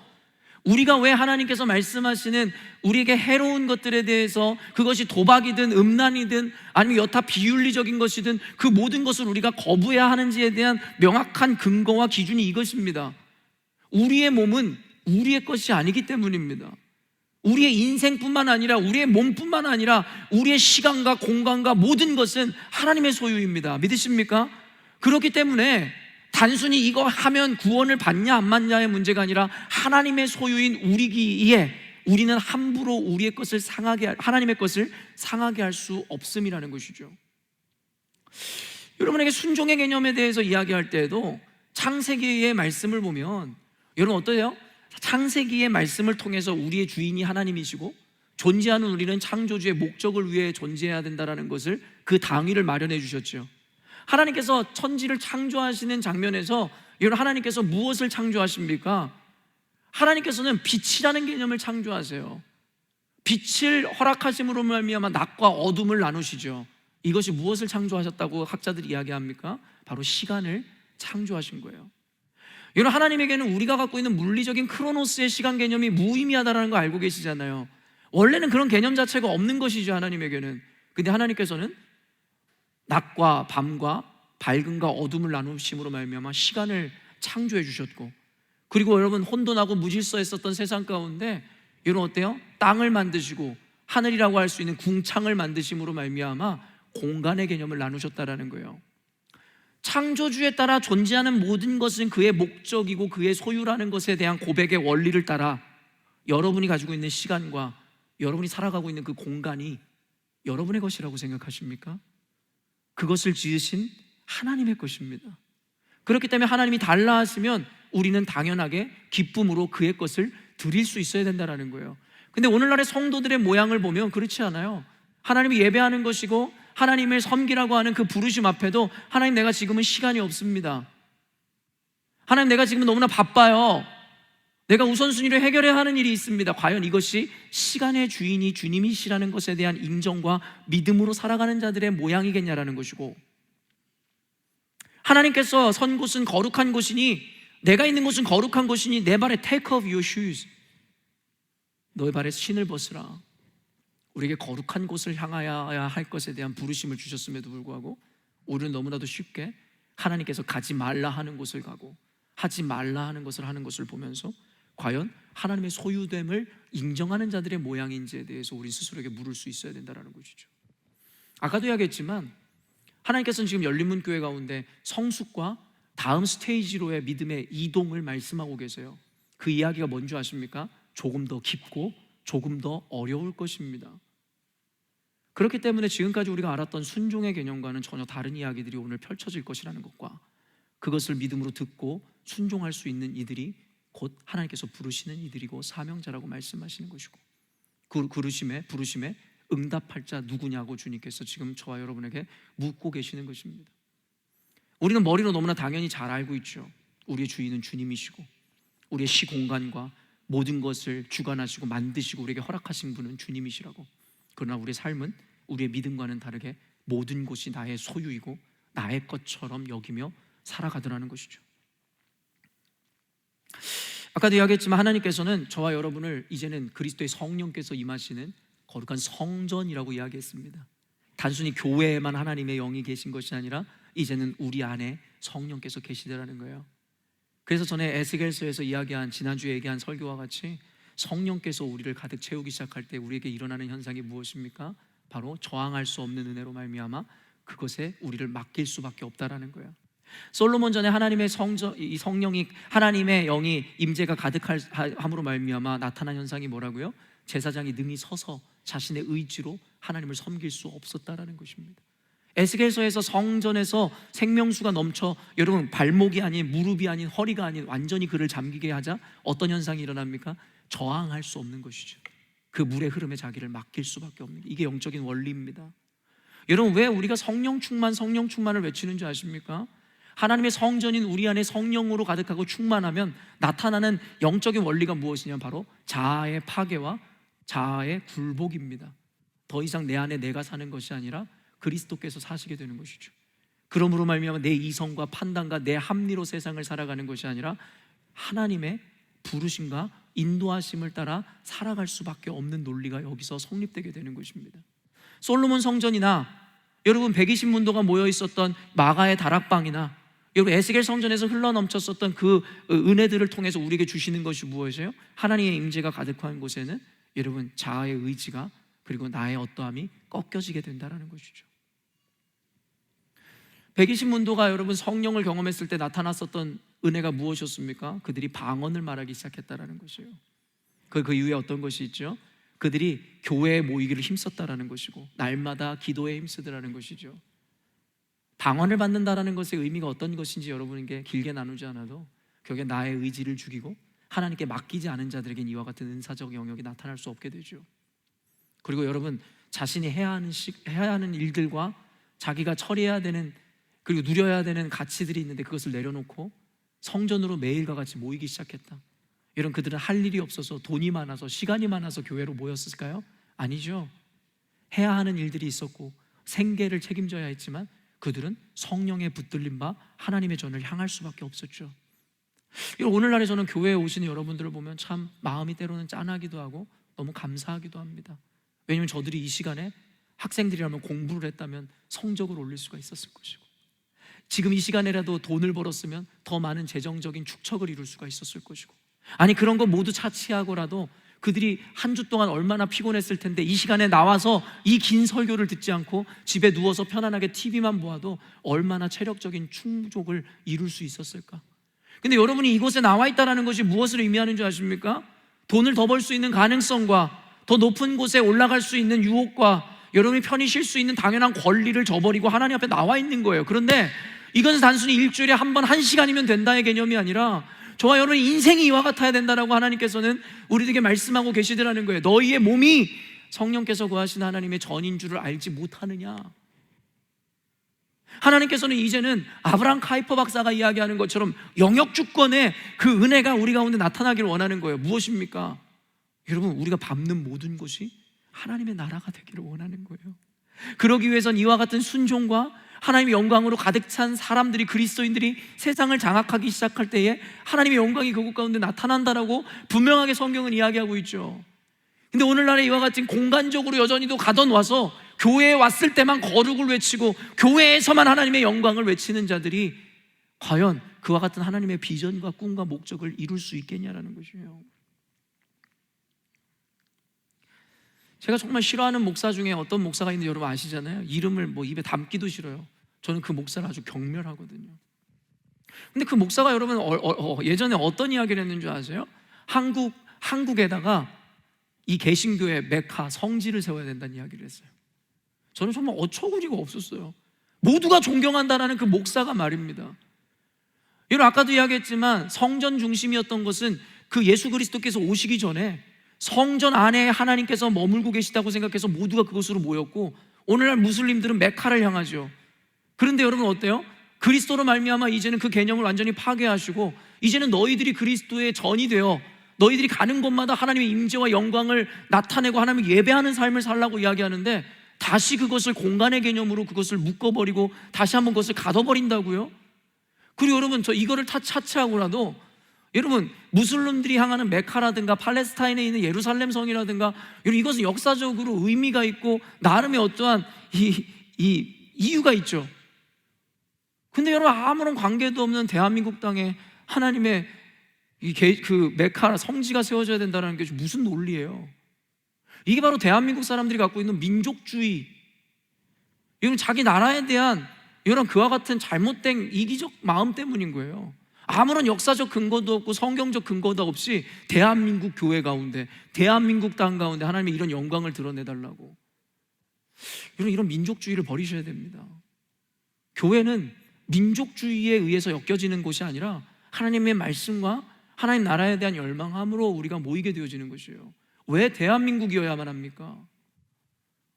우리가 왜 하나님께서 말씀하시는 우리에게 해로운 것들에 대해서 그것이 도박이든 음란이든 아니면 여타 비윤리적인 것이든 그 모든 것을 우리가 거부해야 하는지에 대한 명확한 근거와 기준이 이것입니다. 우리의 몸은 우리의 것이 아니기 때문입니다. 우리의 인생뿐만 아니라 우리의 몸뿐만 아니라 우리의 시간과 공간과 모든 것은 하나님의 소유입니다. 믿으십니까? 그렇기 때문에 단순히 이거 하면 구원을 받냐 안 받냐의 문제가 아니라 하나님의 소유인 우리기에 우리는 함부로 우리의 것을 하나님의 것을 상하게 할 수 없음이라는 것이죠. 여러분에게 순종의 개념에 대해서 이야기할 때에도 창세기의 말씀을 보면 여러분 어떠세요? 창세기의 말씀을 통해서 우리의 주인이 하나님이시고 존재하는 우리는 창조주의 목적을 위해 존재해야 된다는 것을 그 당위를 마련해 주셨죠. 하나님께서 천지를 창조하시는 장면에서 여러분 하나님께서 무엇을 창조하십니까? 하나님께서는 빛이라는 개념을 창조하세요. 빛을 허락하심으로 말미암아 낮과 어둠을 나누시죠. 이것이 무엇을 창조하셨다고 학자들이 이야기합니까? 바로 시간을 창조하신 거예요. 여러분 하나님에게는 우리가 갖고 있는 물리적인 크로노스의 시간 개념이 무의미하다는 거 알고 계시잖아요. 원래는 그런 개념 자체가 없는 것이죠, 하나님에게는. 근데 하나님께서는 낮과 밤과 밝음과 어둠을 나누심으로 말미암아 시간을 창조해 주셨고, 그리고 여러분 혼돈하고 무질서했었던 세상 가운데 여러분 어때요? 땅을 만드시고 하늘이라고 할 수 있는 궁창을 만드심으로 말미암아 공간의 개념을 나누셨다라는 거예요. 창조주에 따라 존재하는 모든 것은 그의 목적이고 그의 소유라는 것에 대한 고백의 원리를 따라 여러분이 가지고 있는 시간과 여러분이 살아가고 있는 그 공간이 여러분의 것이라고 생각하십니까? 그것을 지으신 하나님의 것입니다. 그렇기 때문에 하나님이 달라 하시면 우리는 당연하게 기쁨으로 그의 것을 드릴 수 있어야 된다는 거예요. 근데 오늘날의 성도들의 모양을 보면 그렇지 않아요. 하나님이 예배하는 것이고 하나님을 섬기라고 하는 그 부르심 앞에도 하나님 내가 지금은 시간이 없습니다. 하나님 내가 지금 너무나 바빠요. 내가 우선순위를 해결해야 하는 일이 있습니다. 과연 이것이 시간의 주인이 주님이시라는 것에 대한 인정과 믿음으로 살아가는 자들의 모양이겠냐라는 것이고, 하나님께서 선 곳은 거룩한 곳이니 내가 있는 곳은 거룩한 곳이니 내 발에 take off your shoes, 너의 발에 신을 벗으라. 우리에게 거룩한 곳을 향하여야 할 것에 대한 부르심을 주셨음에도 불구하고 우리는 너무나도 쉽게 하나님께서 가지 말라 하는 곳을 가고 하지 말라 하는 것을 하는 것을 보면서 과연 하나님의 소유됨을 인정하는 자들의 모양인지에 대해서 우리 스스로에게 물을 수 있어야 된다는 것이죠. 아까도 이야기했지만 하나님께서는 지금 열린문 교회 가운데 성숙과 다음 스테이지로의 믿음의 이동을 말씀하고 계세요. 그 이야기가 뭔지 아십니까? 조금 더 깊고 조금 더 어려울 것입니다. 그렇기 때문에 지금까지 우리가 알았던 순종의 개념과는 전혀 다른 이야기들이 오늘 펼쳐질 것이라는 것과 그것을 믿음으로 듣고 순종할 수 있는 이들이 곧 하나님께서 부르시는 이들이고 사명자라고 말씀하시는 것이고, 그 부르심에 응답할 자 누구냐고 주님께서 지금 저와 여러분에게 묻고 계시는 것입니다. 우리는 머리로 너무나 당연히 잘 알고 있죠. 우리의 주인은 주님이시고 우리의 시공간과 모든 것을 주관하시고 만드시고 우리에게 허락하신 분은 주님이시라고. 그러나 우리의 삶은 우리의 믿음과는 다르게 모든 곳이 나의 소유이고 나의 것처럼 여기며 살아가더라는 것이죠. 아까도 이야기했지만 하나님께서는 저와 여러분을 이제는 그리스도의 성령께서 임하시는 거룩한 성전이라고 이야기했습니다. 단순히 교회에만 하나님의 영이 계신 것이 아니라 이제는 우리 안에 성령께서 계시더라는 거예요. 그래서 전에 에스겔서에서 이야기한, 지난주에 얘기한 설교와 같이 성령께서 우리를 가득 채우기 시작할 때 우리에게 일어나는 현상이 무엇입니까? 바로 저항할 수 없는 은혜로 말미암아 그것에 우리를 맡길 수밖에 없다라는 거예요. 솔로몬 전에 하나님의 이 성령이, 하나님의 영이 임재가 가득함으로 말미암아 나타난 현상이 뭐라고요? 제사장이 능히 서서 자신의 의지로 하나님을 섬길 수 없었다라는 것입니다. 에스겔서에서 성전에서 생명수가 넘쳐 여러분 발목이 아닌, 무릎이 아닌, 허리가 아닌 완전히 그를 잠기게 하자 어떤 현상이 일어납니까? 저항할 수 없는 것이죠. 그 물의 흐름에 자기를 맡길 수밖에 없는 게, 이게 영적인 원리입니다. 여러분, 왜 우리가 성령 충만을 외치는 줄 아십니까? 하나님의 성전인 우리 안에 성령으로 가득하고 충만하면 나타나는 영적인 원리가 무엇이냐면 바로 자아의 파괴와 자아의 굴복입니다. 더 이상 내 안에 내가 사는 것이 아니라 그리스도께서 사시게 되는 것이죠. 그러므로 말미암아 내 이성과 판단과 내 합리로 세상을 살아가는 것이 아니라 하나님의 부르심과 인도하심을 따라 살아갈 수밖에 없는 논리가 여기서 성립되게 되는 것입니다. 솔로몬 성전이나 여러분 120문도가 모여 있었던 마가의 다락방이나 여러분 에스겔 성전에서 흘러넘쳤었던 그 은혜들을 통해서 우리에게 주시는 것이 무엇이에요? 하나님의 임재가 가득한 곳에는 여러분 자아의 의지가 그리고 나의 어떠함이 꺾여지게 된다는 것이죠. 120문도가 여러분 성령을 경험했을 때 나타났었던 은혜가 무엇이었습니까? 그들이 방언을 말하기 시작했다는 것이에요. 그 이후에 어떤 것이 있죠? 그들이 교회에 모이기를 힘썼다라는 것이고 날마다 기도에 힘쓰더라는 것이죠. 방언을 받는다라는 것의 의미가 어떤 것인지 여러분에게 길게 나누지 않아도 결국에 나의 의지를 죽이고 하나님께 맡기지 않은 자들에겐 이와 같은 은사적 영역이 나타날 수 없게 되죠. 그리고 여러분 자신이 해야 하는 일들과 자기가 처리해야 되는 그리고 누려야 되는 가치들이 있는데 그것을 내려놓고 성전으로 매일과 같이 모이기 시작했다. 여러분 그들은 할 일이 없어서 돈이 많아서 시간이 많아서 교회로 모였을까요? 아니죠. 해야 하는 일들이 있었고 생계를 책임져야 했지만 그들은 성령에 붙들린 바 하나님의 전을 향할 수밖에 없었죠. 오늘날에 저는 교회에 오시는 여러분들을 보면 참 마음이 때로는 짠하기도 하고 너무 감사하기도 합니다. 왜냐하면 저들이 이 시간에 학생들이라면 공부를 했다면 성적을 올릴 수가 있었을 것이고 지금 이 시간에라도 돈을 벌었으면 더 많은 재정적인 축척을 이룰 수가 있었을 것이고 아니 그런 거 모두 차치하고라도 그들이 한 주 동안 얼마나 피곤했을 텐데 이 시간에 나와서 이 긴 설교를 듣지 않고 집에 누워서 편안하게 TV만 보아도 얼마나 체력적인 충족을 이룰 수 있었을까? 근데 여러분이 이곳에 나와 있다는 것이 무엇을 의미하는 줄 아십니까? 돈을 더 벌 수 있는 가능성과 더 높은 곳에 올라갈 수 있는 유혹과 여러분이 편히 쉴 수 있는 당연한 권리를 저버리고 하나님 앞에 나와 있는 거예요. 그런데 이것은 단순히 일주일에 한 번 1시간이면 된다의 개념이 아니라 저와 여러분의 인생이 이와 같아야 된다라고 하나님께서는 우리에게 말씀하고 계시더라는 거예요. 너희의 몸이 성령께서 구하신 하나님의 전인 줄을 알지 못하느냐? 하나님께서는 이제는 아브라함 카이퍼 박사가 이야기하는 것처럼 영역 주권의 그 은혜가 우리 가운데 나타나기를 원하는 거예요. 무엇입니까? 여러분 우리가 밟는 모든 것이 하나님의 나라가 되기를 원하는 거예요. 그러기 위해선 이와 같은 순종과 하나님의 영광으로 가득 찬 사람들이, 그리스도인들이 세상을 장악하기 시작할 때에 하나님의 영광이 그곳 가운데 나타난다라고 분명하게 성경은 이야기하고 있죠. 근데 오늘날에 이와 같은 공간적으로 여전히도 가던 와서 교회에 왔을 때만 거룩을 외치고 교회에서만 하나님의 영광을 외치는 자들이 과연 그와 같은 하나님의 비전과 꿈과 목적을 이룰 수 있겠냐라는 것이에요. 제가 정말 싫어하는 목사 중에 어떤 목사가 있는지 여러분 아시잖아요. 이름을 입에 담기도 싫어요. 저는 그 목사를 아주 경멸하거든요. 근데 그 목사가 여러분 예전에 어떤 이야기를 했는지 아세요? 한국에다가 이 개신교의 메카 성지를 세워야 된다는 이야기를 했어요. 저는 정말 어처구니가 없었어요. 모두가 존경한다라는 그 목사가 말입니다. 여러분 아까도 이야기했지만 성전 중심이었던 것은 그 예수 그리스도께서 오시기 전에 성전 안에 하나님께서 머물고 계시다고 생각해서 모두가 그곳으로 모였고 오늘날 무슬림들은 메카를 향하죠. 그런데 여러분 어때요? 그리스도로 말미암아 이제는 그 개념을 완전히 파괴하시고 이제는 너희들이 그리스도의 전이 되어 너희들이 가는 곳마다 하나님의 임재와 영광을 나타내고 하나님을 예배하는 삶을 살라고 이야기하는데 다시 그것을 공간의 개념으로 그것을 묶어버리고 다시 한번 그것을 가둬버린다고요? 그리고 여러분, 저 이거를 차치하고라도 여러분, 무슬림들이 향하는 메카라든가 팔레스타인에 있는 예루살렘 성이라든가, 여러분, 이것은 역사적으로 의미가 있고 나름의 어떠한 이 이유가 있죠. 근데 여러분, 아무런 관계도 없는 대한민국 땅에 하나님의 그 메카 성지가 세워져야 된다는 게 무슨 논리예요? 이게 바로 대한민국 사람들이 갖고 있는 민족주의, 이건 자기 나라에 대한 이런 그와 같은 잘못된 이기적 마음 때문인 거예요. 아무런 역사적 근거도 없고 성경적 근거도 없이 대한민국 교회 가운데, 대한민국 땅 가운데 하나님의 이런 영광을 드러내달라고. 이런 민족주의를 버리셔야 됩니다. 교회는 민족주의에 의해서 엮여지는 곳이 아니라 하나님의 말씀과 하나님 나라에 대한 열망함으로 우리가 모이게 되어지는 것이에요. 왜 대한민국이어야만 합니까?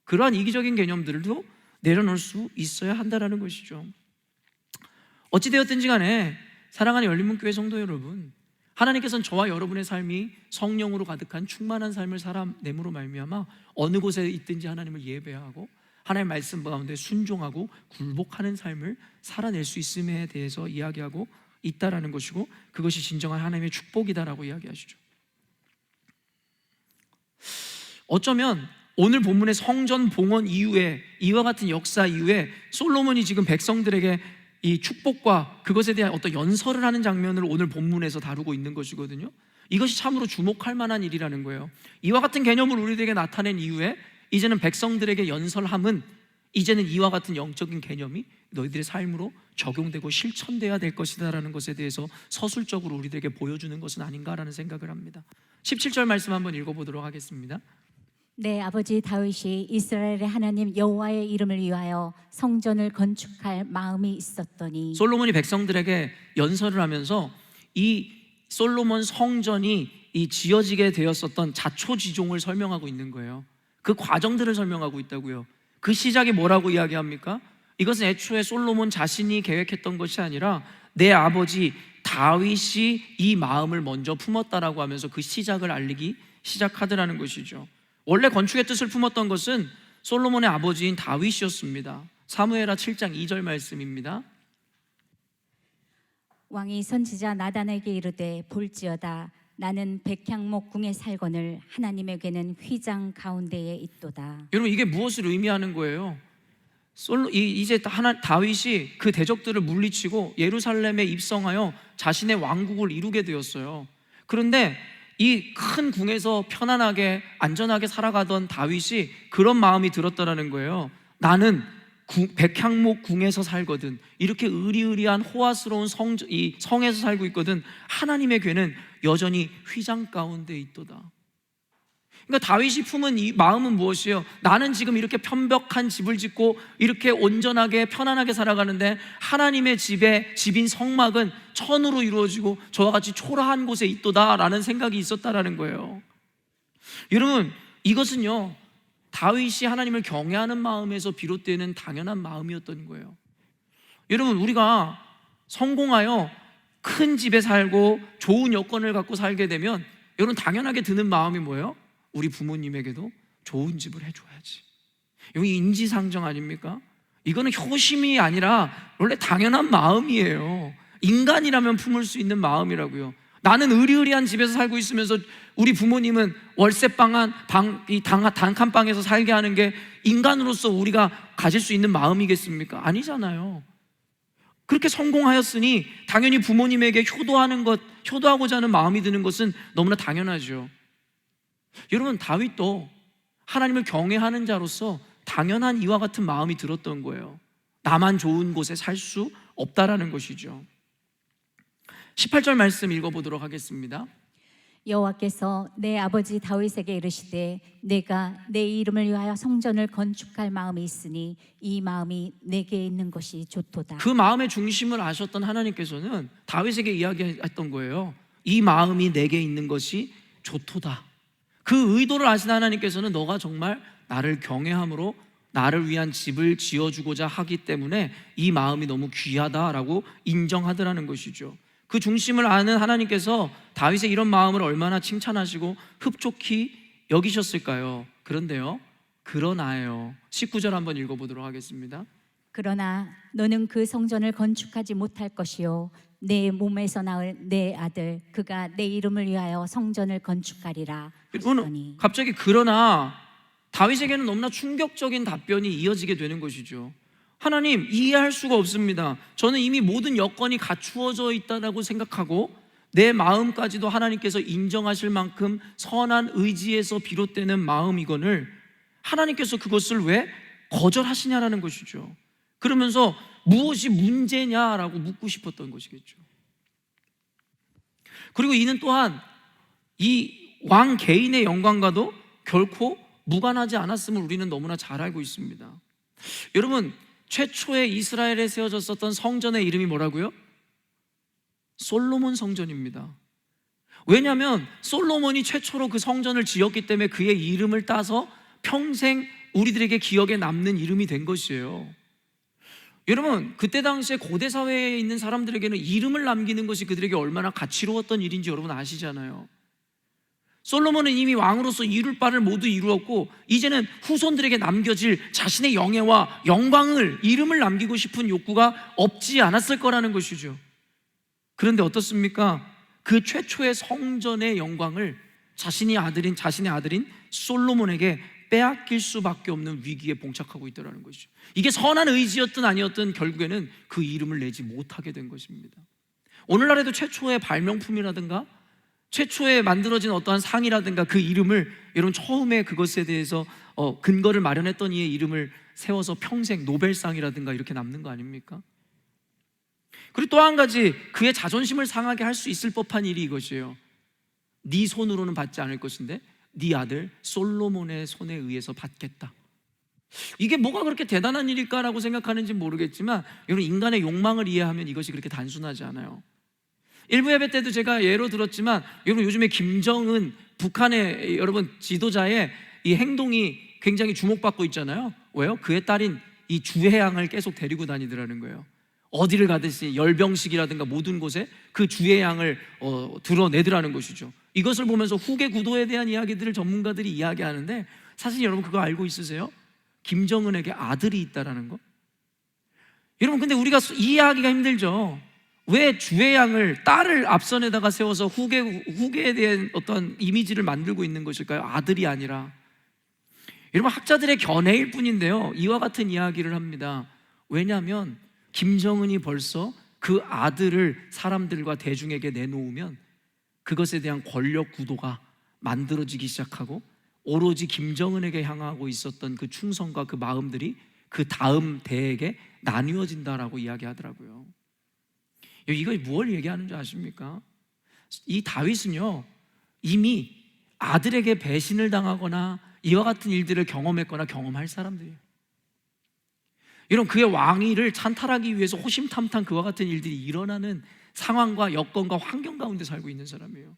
그러한 이기적인 개념들도 내려놓을 수 있어야 한다는 것이죠. 어찌되었든지 간에 사랑하는 열린문교회 성도 여러분, 하나님께서는 저와 여러분의 삶이 성령으로 가득한 충만한 삶을 살아내므로 말미암아 어느 곳에 있든지 하나님을 예배하고 하나님의 말씀 가운데 순종하고 굴복하는 삶을 살아낼 수 있음에 대해서 이야기하고 있다라는 것이고, 그것이 진정한 하나님의 축복이다라고 이야기하시죠. 어쩌면 오늘 본문의 성전 봉헌 이후에, 이와 같은 역사 이후에 솔로몬이 지금 백성들에게 이 축복과 그것에 대한 어떤 연설을 하는 장면을 오늘 본문에서 다루고 있는 것이거든요. 이것이 참으로 주목할 만한 일이라는 거예요. 이와 같은 개념을 우리들에게 나타낸 이후에 이제는 백성들에게 연설함은 이제는 이와 같은 영적인 개념이 너희들의 삶으로 적용되고 실천돼야 될 것이다라는 것에 대해서 서술적으로 우리들에게 보여주는 것은 아닌가라는 생각을 합니다. 17절 말씀 한번 읽어보도록 하겠습니다. 내 아버지 다윗이 이스라엘의 하나님 여호와의 이름을 위하여 성전을 건축할 마음이 있었더니. 솔로몬이 백성들에게 연설을 하면서 이 솔로몬 성전이 이 지어지게 되었었던 자초지종을 설명하고 있는 거예요. 그 과정들을 설명하고 있다고요. 그 시작이 뭐라고 이야기합니까? 이것은 애초에 솔로몬 자신이 계획했던 것이 아니라 내 아버지 다윗이 이 마음을 먼저 품었다라고 하면서 그 시작을 알리기 시작하더라는 것이죠. 원래 건축의 뜻을 품었던 것은 솔로몬의 아버지인 다윗이었습니다. 사무엘하 7장 2절 말씀입니다. 왕이 선지자 나단에게 이르되 볼지어다 나는 백향목 궁에 살거늘 하나님에게는 휘장 가운데에 있도다. 여러분, 이게 무엇을 의미하는 거예요? 이제 다윗이 그 대적들을 물리치고 예루살렘에 입성하여 자신의 왕국을 이루게 되었어요. 그런데 이 큰 궁에서 편안하게 안전하게 살아가던 다윗이 그런 마음이 들었다라는 거예요. 나는 백향목 궁에서 살거든, 이렇게 의리의리한 호화스러운 이 성에서 살고 있거든, 하나님의 괴는 여전히 휘장 가운데 있도다. 그러니까 다윗이 품은 이 마음은 무엇이에요? 나는 지금 이렇게 편벽한 집을 짓고 이렇게 온전하게 편안하게 살아가는데 하나님의 집인 성막은 천으로 이루어지고 저와 같이 초라한 곳에 있도다라는 생각이 있었다라는 거예요. 여러분, 이것은요 다윗이 하나님을 경외하는 마음에서 비롯되는 당연한 마음이었던 거예요. 여러분, 우리가 성공하여 큰 집에 살고 좋은 여건을 갖고 살게 되면 여러분 당연하게 드는 마음이 뭐예요? 우리 부모님에게도 좋은 집을 해줘야지. 여기 인지상정 아닙니까? 이거는 효심이 아니라 원래 당연한 마음이에요. 인간이라면 품을 수 있는 마음이라고요. 나는 의리의리한 집에서 살고 있으면서 우리 부모님은 월세방 단칸방에서 살게 하는 게 인간으로서 우리가 가질 수 있는 마음이겠습니까? 아니잖아요. 그렇게 성공하였으니 당연히 부모님에게 효도하고자 하는 마음이 드는 것은 너무나 당연하죠. 여러분, 다윗도 하나님을 경외하는 자로서 당연한 이와 같은 마음이 들었던 거예요. 나만 좋은 곳에 살 수 없다라는 것이죠. 18절 말씀 읽어보도록 하겠습니다. 여호와께서 내 아버지 다윗에게 이르시되 내가 내 이름을 위하여 성전을 건축할 마음이 있으니 이 마음이 내게 있는 것이 좋도다. 그 마음의 중심을 아셨던 하나님께서는 다윗에게 이야기했던 거예요. 이 마음이 내게 있는 것이 좋도다. 그 의도를 아신 하나님께서는 너가 정말 나를 경외함으로 나를 위한 집을 지어주고자 하기 때문에 이 마음이 너무 귀하다라고 인정하더라는 것이죠. 그 중심을 아는 하나님께서 다윗의 이런 마음을 얼마나 칭찬하시고 흡족히 여기셨을까요? 그런데요, 그러나예요. 19절 한번 읽어보도록 하겠습니다. 그러나 너는 그 성전을 건축하지 못할 것이요 내 몸에서 낳을 내 아들 그가 내 이름을 위하여 성전을 건축하리라 하시더니. 갑자기 그러나 다윗에게는 너무나 충격적인 답변이 이어지게 되는 것이죠. 하나님, 이해할 수가 없습니다. 저는 이미 모든 여건이 갖추어져 있다고 생각하고 내 마음까지도 하나님께서 인정하실 만큼 선한 의지에서 비롯되는 마음이거늘 하나님께서 그것을 왜 거절하시냐라는 것이죠. 그러면서 무엇이 문제냐라고 묻고 싶었던 것이겠죠. 그리고 이는 또한 이 왕 개인의 영광과도 결코 무관하지 않았음을 우리는 너무나 잘 알고 있습니다. 여러분, 최초에 이스라엘에 세워졌었던 성전의 이름이 뭐라고요? 솔로몬 성전입니다. 왜냐하면 솔로몬이 최초로 그 성전을 지었기 때문에 그의 이름을 따서 평생 우리들에게 기억에 남는 이름이 된 것이에요. 여러분, 그때 당시에 고대 사회에 있는 사람들에게는 이름을 남기는 것이 그들에게 얼마나 가치로웠던 일인지 여러분 아시잖아요. 솔로몬은 이미 왕으로서 이룰 바를 모두 이루었고 이제는 후손들에게 남겨질 자신의 영예와 영광을, 이름을 남기고 싶은 욕구가 없지 않았을 거라는 것이죠. 그런데 어떻습니까? 그 최초의 성전의 영광을 자신의 아들인 솔로몬에게 빼앗길 수밖에 없는 위기에 봉착하고 있더라는 것이죠. 이게 선한 의지였든 아니었든 결국에는 그 이름을 내지 못하게 된 것입니다. 오늘날에도 최초의 발명품이라든가 최초에 만들어진 어떠한 상이라든가 그 이름을, 여러분 처음에 그것에 대해서 근거를 마련했던 이의 이름을 세워서 평생 노벨상이라든가 이렇게 남는 거 아닙니까? 그리고 또 한 가지, 그의 자존심을 상하게 할 수 있을 법한 일이 이것이에요. 네 손으로는 받지 않을 것인데 네 아들 솔로몬의 손에 의해서 받겠다. 이게 뭐가 그렇게 대단한 일일까라고 생각하는지 모르겠지만 여러분, 인간의 욕망을 이해하면 이것이 그렇게 단순하지 않아요. 일부 예배 때도 제가 예로 들었지만 여러분, 요즘에 김정은 북한의 여러분 지도자의 이 행동이 굉장히 주목받고 있잖아요. 왜요? 그의 딸인 이 주혜양을 계속 데리고 다니더라는 거예요. 어디를 가듯이 열병식이라든가 모든 곳에 그 주혜양을 드러내더라는 것이죠. 이것을 보면서 후계 구도에 대한 이야기들을 전문가들이 이야기하는데, 사실 여러분 그거 알고 있으세요? 김정은에게 아들이 있다라는 거. 여러분, 근데 우리가 이해하기가 힘들죠. 왜 주혜양을, 딸을 앞선에다가 세워서 후계에 대한 어떤 이미지를 만들고 있는 것일까요? 아들이 아니라. 여러분, 학자들의 견해일 뿐인데요, 이와 같은 이야기를 합니다. 왜냐하면 김정은이 벌써 그 아들을 사람들과 대중에게 내놓으면 그것에 대한 권력 구도가 만들어지기 시작하고 오로지 김정은에게 향하고 있었던 그 충성과 그 마음들이 그 다음 대에게 나뉘어진다라고 이야기하더라고요. 이거 뭘 얘기하는 줄 아십니까? 이 다윗은요, 이미 아들에게 배신을 당하거나 이와 같은 일들을 경험했거나 경험할 사람들이에요. 이런 그의 왕위를 찬탈하기 위해서 호심탐탐 그와 같은 일들이 일어나는 상황과 여건과 환경 가운데 살고 있는 사람이에요.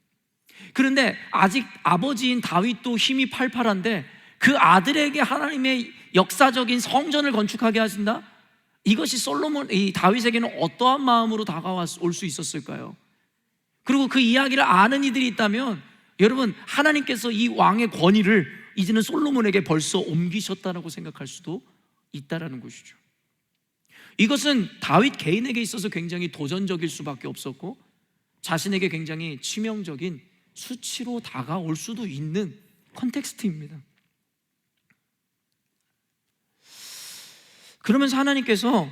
그런데 아직 아버지인 다윗도 힘이 팔팔한데 그 아들에게 하나님의 역사적인 성전을 건축하게 하신다? 이것이 이 다윗에게는 어떠한 마음으로 다가올 수 있었을까요? 그리고 그 이야기를 아는 이들이 있다면 여러분, 하나님께서 이 왕의 권위를 이제는 솔로몬에게 벌써 옮기셨다라고 생각할 수도 있다라는 것이죠. 이것은 다윗 개인에게 있어서 굉장히 도전적일 수밖에 없었고 자신에게 굉장히 치명적인 수치로 다가올 수도 있는 컨텍스트입니다. 그러면서 하나님께서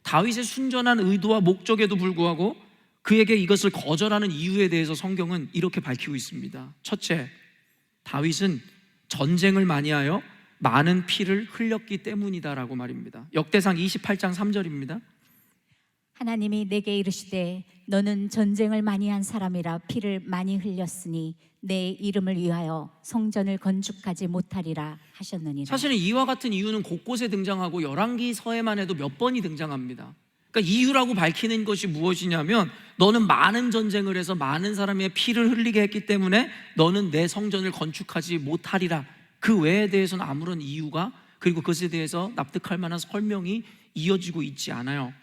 다윗의 순전한 의도와 목적에도 불구하고 그에게 이것을 거절하는 이유에 대해서 성경은 이렇게 밝히고 있습니다. 첫째, 다윗은 전쟁을 많이 하여 많은 피를 흘렸기 때문이다라고 말입니다. 역대상 28장 3절입니다. 하나님이 내게 이르시되 너는 전쟁을 많이 한 사람이라 피를 많이 흘렸으니 내 이름을 위하여 성전을 건축하지 못하리라 하셨느니라. 사실은 이와 같은 이유는 곳곳에 등장하고 열왕기서에만 해도 몇 번이 등장합니다. 그러니까 이유라고 밝히는 것이 무엇이냐면 너는 많은 전쟁을 해서 많은 사람의 피를 흘리게 했기 때문에 너는 내 성전을 건축하지 못하리라. 그 외에 대해서는 아무런 이유가, 그리고 그것에 대해서 납득할 만한 설명이 이어지고 있지 않아요.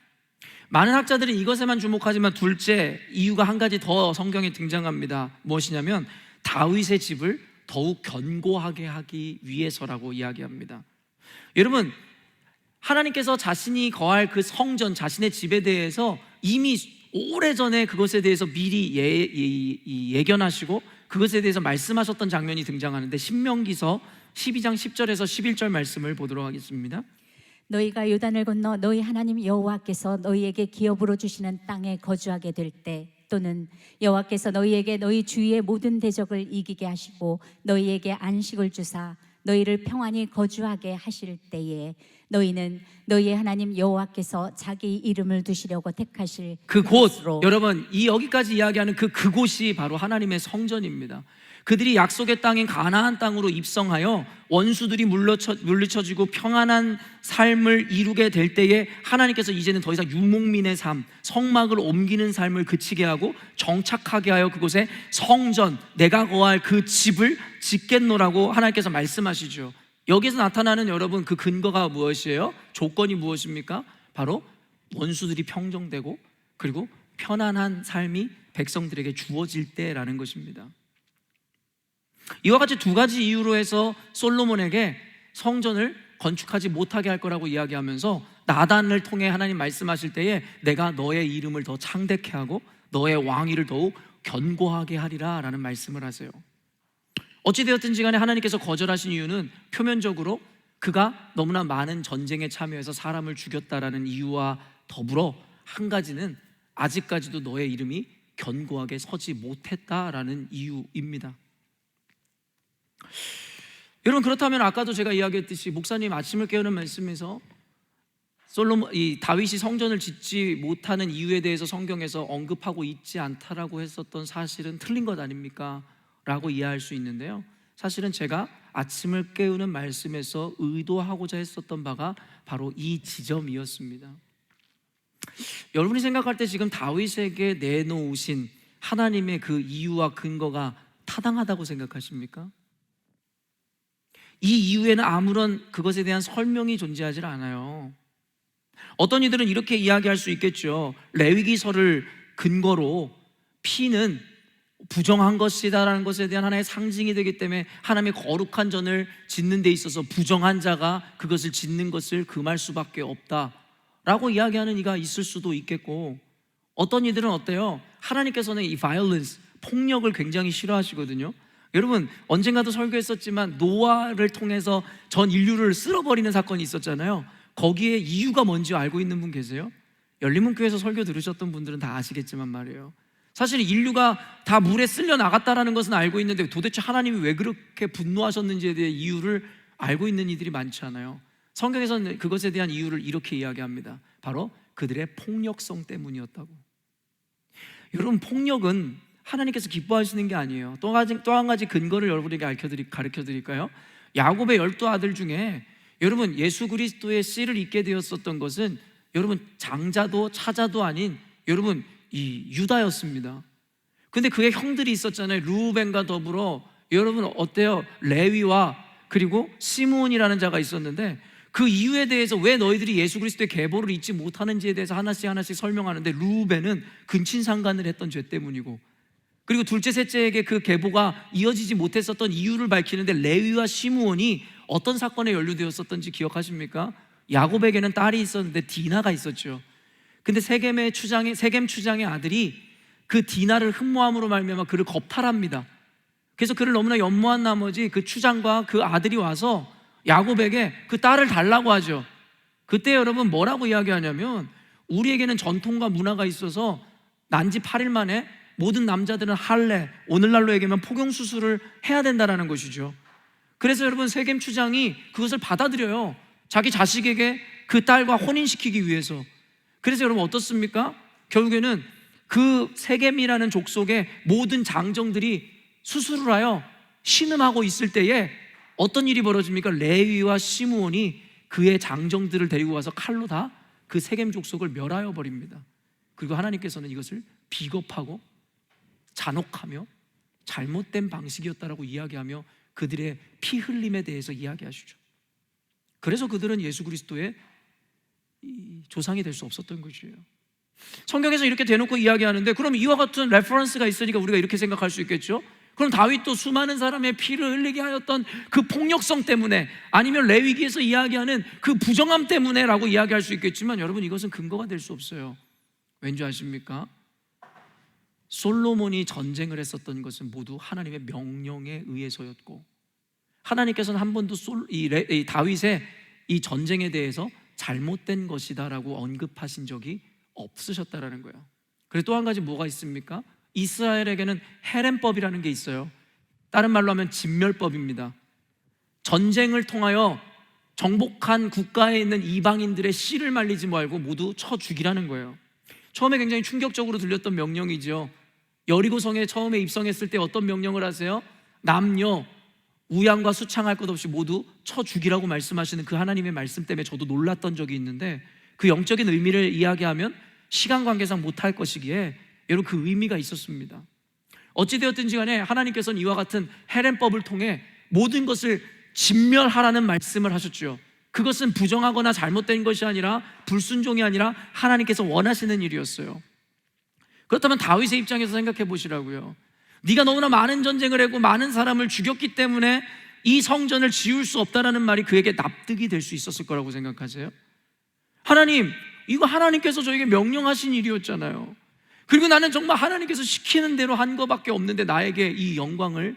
많은 학자들은 이것에만 주목하지만 둘째 이유가 한 가지 더 성경에 등장합니다. 무엇이냐면 다윗의 집을 더욱 견고하게 하기 위해서라고 이야기합니다. 여러분, 하나님께서 자신이 거할 그 성전, 자신의 집에 대해서 이미 오래전에 그것에 대해서 미리 예견하시고 그것에 대해서 말씀하셨던 장면이 등장하는데, 신명기서 12장 10절에서 11절 말씀을 보도록 하겠습니다. 너희가 요단을 건너 너희 하나님 여호와께서 너희에게 기업으로 주시는 땅에 거주하게 될 때, 또는 여호와께서 너희에게 너희 주위의 모든 대적을 이기게 하시고 너희에게 안식을 주사 너희를 평안히 거주하게 하실 때에, 너희는 너희의 하나님 여호와께서 자기 이름을 두시려고 택하실 그곳, 여러분, 이 여기까지 이야기하는 그곳이 바로 하나님의 성전입니다. 그들이 약속의 땅인 가나안 땅으로 입성하여 원수들이 물리쳐지고 평안한 삶을 이루게 될 때에 하나님께서 이제는 더 이상 유목민의 삶, 성막을 옮기는 삶을 그치게 하고 정착하게 하여 그곳에 성전, 내가 거할 그 집을 짓겠노라고 하나님께서 말씀하시죠. 여기서 나타나는 여러분 그 근거가 무엇이에요? 조건이 무엇입니까? 바로 원수들이 평정되고 그리고 편안한 삶이 백성들에게 주어질 때라는 것입니다. 이와 같이 두 가지 이유로 해서 솔로몬에게 성전을 건축하지 못하게 할 거라고 이야기하면서 나단을 통해 하나님 말씀하실 때에 내가 너의 이름을 더 창대케 하고 너의 왕위를 더욱 견고하게 하리라 라는 말씀을 하세요. 어찌되었든지 간에 하나님께서 거절하신 이유는 표면적으로 그가 너무나 많은 전쟁에 참여해서 사람을 죽였다라는 이유와 더불어 한 가지는 아직까지도 너의 이름이 견고하게 서지 못했다라는 이유입니다. 여러분, 그렇다면 아까도 제가 이야기했듯이 목사님 아침을 깨우는 말씀에서 다윗이 성전을 짓지 못하는 이유에 대해서 성경에서 언급하고 있지 않다라고 했었던 사실은 틀린 것 아닙니까? 라고 이해할 수 있는데요, 사실은 제가 아침을 깨우는 말씀에서 의도하고자 했었던 바가 바로 이 지점이었습니다. 여러분이 생각할 때 지금 다윗에게 내놓으신 하나님의 그 이유와 근거가 타당하다고 생각하십니까? 이 이유에는 아무런 그것에 대한 설명이 존재하지 않아요. 어떤 이들은 이렇게 이야기할 수 있겠죠. 레위기서를 근거로 피는 부정한 것이다라는 것에 대한 하나의 상징이 되기 때문에 하나님의 거룩한 전을 짓는 데 있어서 부정한 자가 그것을 짓는 것을 금할 수밖에 없다라고 이야기하는 이가 있을 수도 있겠고, 어떤 이들은 어때요? 하나님께서는 이 violence, 폭력을 굉장히 싫어하시거든요. 여러분, 언젠가도 설교했었지만 노아를 통해서 전 인류를 쓸어버리는 사건이 있었잖아요. 거기에 이유가 뭔지 알고 있는 분 계세요? 열린문교회에서 설교 들으셨던 분들은 다 아시겠지만 말이에요, 사실 인류가 다 물에 쓸려 나갔다라는 것은 알고 있는데 도대체 하나님이 왜 그렇게 분노하셨는지에 대해 이유를 알고 있는 이들이 많지 않아요. 성경에서는 그것에 대한 이유를 이렇게 이야기합니다. 바로 그들의 폭력성 때문이었다고. 여러분, 폭력은 하나님께서 기뻐하시는 게 아니에요. 또 한 가지 근거를 여러분에게 가르쳐 드릴까요? 야곱의 12아들 중에 여러분 예수 그리스도의 씨를 잇게 되었었던 것은 여러분 장자도 차자도 아닌 여러분 이 유다였습니다. 근데 그의 형들이 있었잖아요. 루벤과 더불어 여러분 어때요? 레위와 그리고 시므온이라는 자가 있었는데, 그 이유에 대해서 왜 너희들이 예수 그리스도의 계보를 잊지 못하는지에 대해서 하나씩 설명하는데, 루벤은 근친상간을 했던 죄 때문이고, 그리고 둘째 셋째에게 그 계보가 이어지지 못했었던 이유를 밝히는데, 레위와 시므온이 어떤 사건에 연루되었었던지 기억하십니까? 야곱에게는 딸이 있었는데 디나가 있었죠. 근데 세겜 추장의 아들이 그 디나를 흠모함으로 말미암아 그를 겁탈합니다. 그래서 그를 너무나 연모한 나머지 그 추장과 그 아들이 와서 야곱에게 그 딸을 달라고 하죠. 그때 여러분 뭐라고 이야기하냐면, 우리에게는 전통과 문화가 있어서 난지 8일 만에 모든 남자들은 할례, 오늘날로 얘기하면 포경수술을 해야 된다는 것이죠. 그래서 여러분 세겜 추장이 그것을 받아들여요. 자기 자식에게 그 딸과 혼인시키기 위해서. 그래서 여러분 어떻습니까? 결국에는 그 세겜이라는 족속의 모든 장정들이 수술을 하여 신음하고 있을 때에 어떤 일이 벌어집니까? 레위와 시므온이 그의 장정들을 데리고 와서 칼로 다 그 세겜 족속을 멸하여 버립니다. 그리고 하나님께서는 이것을 비겁하고 잔혹하며 잘못된 방식이었다라고 이야기하며 그들의 피 흘림에 대해서 이야기하시죠. 그래서 그들은 예수 그리스도의 조상이 될 수 없었던 것이에요. 성경에서 이렇게 대놓고 이야기하는데, 그럼 이와 같은 레퍼런스가 있으니까 우리가 이렇게 생각할 수 있겠죠. 그럼 다윗도 수많은 사람의 피를 흘리게 하였던 그 폭력성 때문에, 아니면 레위기에서 이야기하는 그 부정함 때문에라고 이야기할 수 있겠지만, 여러분 이것은 근거가 될 수 없어요. 왠지 아십니까? 솔로몬이 전쟁을 했었던 것은 모두 하나님의 명령에 의해서였고, 하나님께서는 한 번도 이 다윗의 이 전쟁에 대해서 잘못된 것이다라고 언급하신 적이 없으셨다라는 거예요. 그리고 또 한 가지 뭐가 있습니까? 이스라엘에게는 헤렘법이라는 게 있어요. 다른 말로 하면 진멸법입니다. 전쟁을 통하여 정복한 국가에 있는 이방인들의 씨를 말리지 말고 모두 쳐 죽이라는 거예요. 처음에 굉장히 충격적으로 들렸던 명령이죠. 여리고성에 처음에 입성했을 때 어떤 명령을 하세요? 남녀 우양과 수창할 것 없이 모두 쳐 죽이라고 말씀하시는 그 하나님의 말씀 때문에 저도 놀랐던 적이 있는데, 그 영적인 의미를 이야기하면 시간 관계상 못할 것이기에 여러분 그 의미가 있었습니다. 어찌되었든지 간에 하나님께서는 이와 같은 헤렘법을 통해 모든 것을 진멸하라는 말씀을 하셨죠. 그것은 부정하거나 잘못된 것이 아니라, 불순종이 아니라 하나님께서 원하시는 일이었어요. 그렇다면 다윗의 입장에서 생각해 보시라고요. 네가 너무나 많은 전쟁을 하고 많은 사람을 죽였기 때문에 이 성전을 지을 수 없다라는 말이 그에게 납득이 될 수 있었을 거라고 생각하세요? 하나님, 이거 하나님께서 저에게 명령하신 일이었잖아요. 그리고 나는 정말 하나님께서 시키는 대로 한 것밖에 없는데 나에게 이 영광을